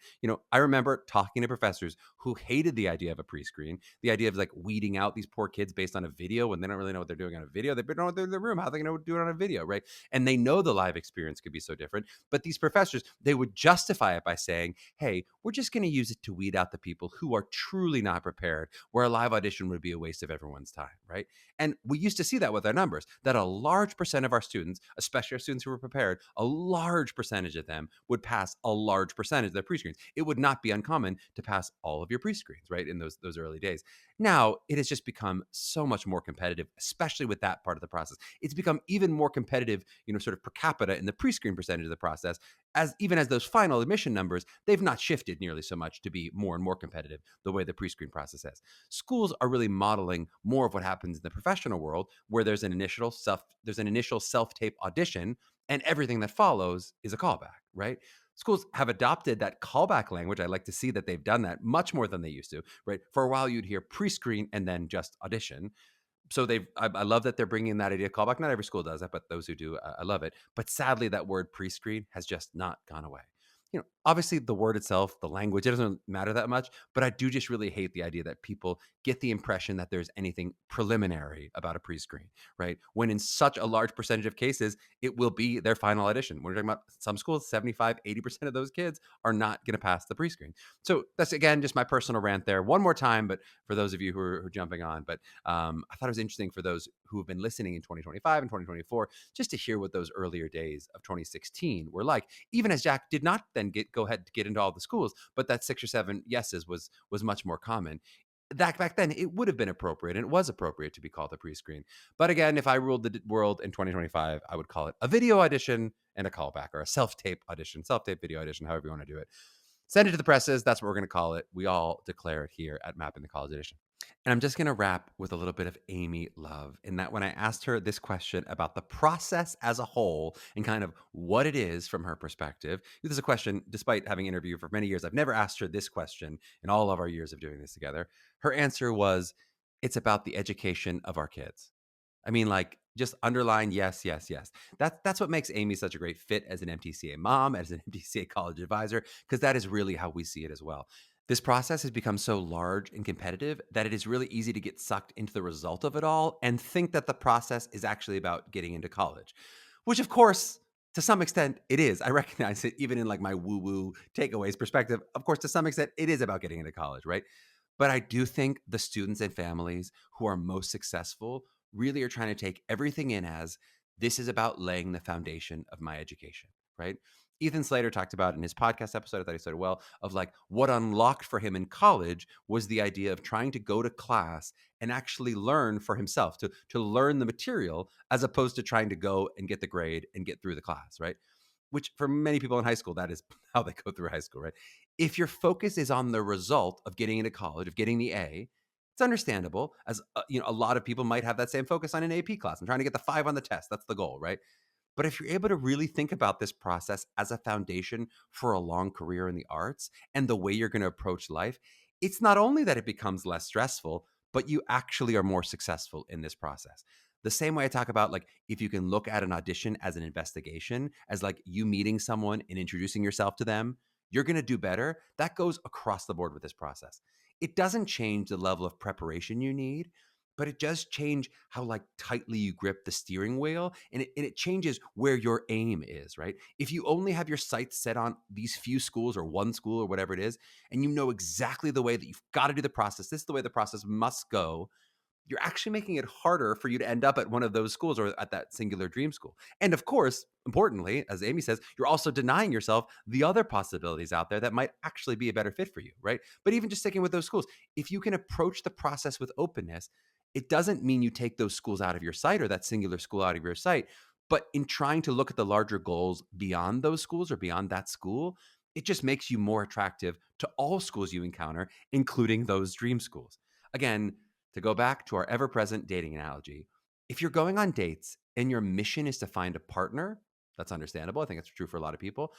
I remember talking to professors who hated the idea of a pre-screen, the idea of like weeding out these poor kids based on a video when they don't really know what they're doing on a video. They don't know what they're in the room. How are they going to do it on a video, right? And they know the live experience could be so different. But these professors, they would justify it by saying, hey, we're just going to use it to weed out the people who are truly not prepared, where a live audition would be a waste of everyone's time, right? And we used to see that with our numbers, that a large percent of our students, especially our students who were prepared, a large percentage of them would pass a large percentage of their pre-screens. It would not be uncommon to pass all of your pre-screens, right, in those early days. Now, it has just become so much more competitive, especially with that part of the process. It's become even more competitive, sort of per capita in the pre-screen percentage of the process, as even as those final admission numbers, they've not shifted nearly so much to be more and more competitive the way the pre-screen process is. Schools are really modeling more of what happens in the professional world, where there's an initial self-tape audition, and everything that follows is a callback, right? Schools have adopted that callback language. I like to see that they've done that much more than they used to, right? For a while, you'd hear pre-screen and then just audition. So I love that they're bringing that idea of callback. Not every school does that, but those who do, I love it. But sadly, that word pre-screen has just not gone away. Obviously the word itself, the language, it doesn't matter that much, but I do just really hate the idea that people get the impression that there's anything preliminary about a pre-screen, right? When in such a large percentage of cases, it will be their final audition. We're talking about some schools, 75, 80% of those kids are not going to pass the pre-screen. So that's, again, just my personal rant there. One more time, but for those of you who are jumping on, but I thought it was interesting for those who have been listening in 2025 and 2024, just to hear what those earlier days of 2016 were like, even as Jack did not then go ahead to get into all the schools, but that 6 or 7 yeses was much more common. That back then it would have been appropriate, and it was appropriate to be called a pre-screen. But again, if I ruled the world in 2025, I would call it a video audition and a callback, or a self-tape audition, self-tape video audition, however you want to do it. Send it to the presses. That's what we're going to call it. We all declare it here at Mapping the College Audition. And I'm just going to wrap with a little bit of Amy love, in that when I asked her this question about the process as a whole and kind of what it is from her perspective, this is a question, despite having interviewed for many years, I've never asked her this question in all of our years of doing this together. Her answer was, it's about the education of our kids. I mean, like, just underline yes, yes, yes. That's what makes Amy such a great fit as an MTCA mom, as an MTCA college advisor, because that is really how we see it as well. This process has become so large and competitive that it is really easy to get sucked into the result of it all and think that the process is actually about getting into college, which, of course, to some extent it is. I recognize it even in like my woo-woo takeaways perspective. Of course, to some extent it is about getting into college, right? But I do think the students and families who are most successful really are trying to take everything in as, this is about laying the foundation of my education, right? Ethan Slater talked about in his podcast episode, I thought he said it well, of like what unlocked for him in college was the idea of trying to go to class and actually learn for himself, to learn the material, as opposed to trying to go and get the grade and get through the class, right? which for many people in high school, that is how they go through high school, right? If your focus is on the result of getting into college, of getting the A, it's understandable, as a lot of people might have that same focus on an AP class. I'm trying to get the 5 on the test. That's the goal, right? But if you're able to really think about this process as a foundation for a long career in the arts and the way you're going to approach life, it's not only that it becomes less stressful, but you actually are more successful in this process. The same way I talk about, like, if you can look at an audition as an investigation, as like you meeting someone and introducing yourself to them, you're going to do better. That goes across the board with this process. It doesn't change the level of preparation you need, but it does change how like tightly you grip the steering wheel, and it changes where your aim is, right? If you only have your sights set on these few schools or one school or whatever it is, and you know exactly the way that you've got to do the process, this is the way the process must go, you're actually making it harder for you to end up at one of those schools or at that singular dream school. And of course, importantly, as Amy says, you're also denying yourself the other possibilities out there that might actually be a better fit for you, right? But even just sticking with those schools, if you can approach the process with openness, it doesn't mean you take those schools out of your sight or that singular school out of your sight. But in trying to look at the larger goals beyond those schools or beyond that school, it just makes you more attractive to all schools you encounter, including those dream schools. Again, to go back to our ever present dating analogy, if you're going on dates and your mission is to find a partner, that's understandable. I think it's true for a lot of people.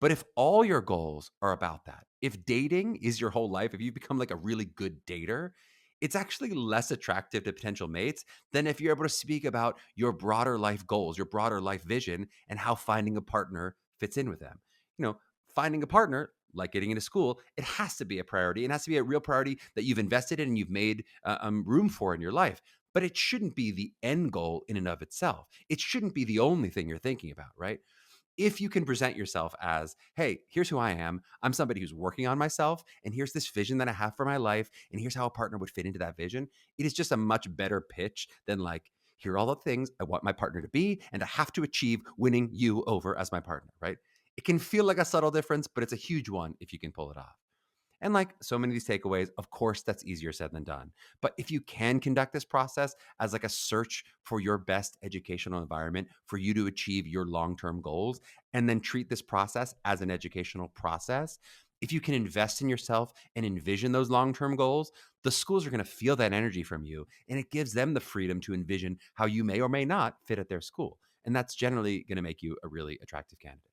But if all your goals are about that, if dating is your whole life, if you become like a really good dater, it's actually less attractive to potential mates than if you're able to speak about your broader life goals, your broader life vision, and how finding a partner fits in with them. Finding a partner, like getting into school, it has to be a priority. It has to be a real priority that you've invested in and you've made room for in your life. But it shouldn't be the end goal in and of itself. It shouldn't be the only thing you're thinking about, right? If you can present yourself as, hey, here's who I am. I'm somebody who's working on myself, and here's this vision that I have for my life, and here's how a partner would fit into that vision. It is just a much better pitch than like, here are all the things I want my partner to be, and I have to achieve winning you over as my partner, right? It can feel like a subtle difference, but it's a huge one if you can pull it off. And like so many of these takeaways, of course, that's easier said than done. But if you can conduct this process as like a search for your best educational environment for you to achieve your long-term goals, and then treat this process as an educational process, if you can invest in yourself and envision those long-term goals, the schools are going to feel that energy from you, and it gives them the freedom to envision how you may or may not fit at their school. And that's generally going to make you a really attractive candidate.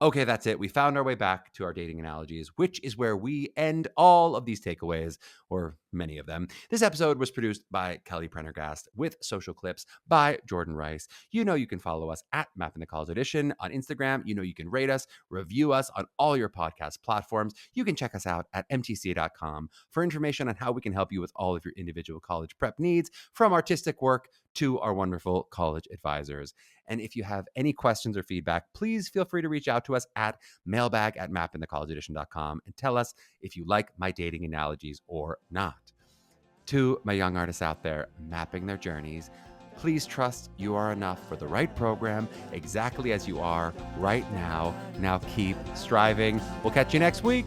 Okay, that's it. We found our way back to our dating analogies, which is where we end all of these takeaways, or many of them. This episode was produced by Kelly Prendergast with social clips by Jordan Rice. You know you can follow us at Mapping the College Audition on Instagram. You know you can rate us, review us on all your podcast platforms. You can check us out at MTCA.com for information on how we can help you with all of your individual college prep needs, from artistic work to our wonderful college advisors. And if you have any questions or feedback, please feel free to reach out to us at mailbag@mappingthecollegeaudition.com and tell us if you like my dating analogies or not. To my young artists out there mapping their journeys, please trust you are enough for the right program exactly as you are right now. Now keep striving. We'll catch you next week.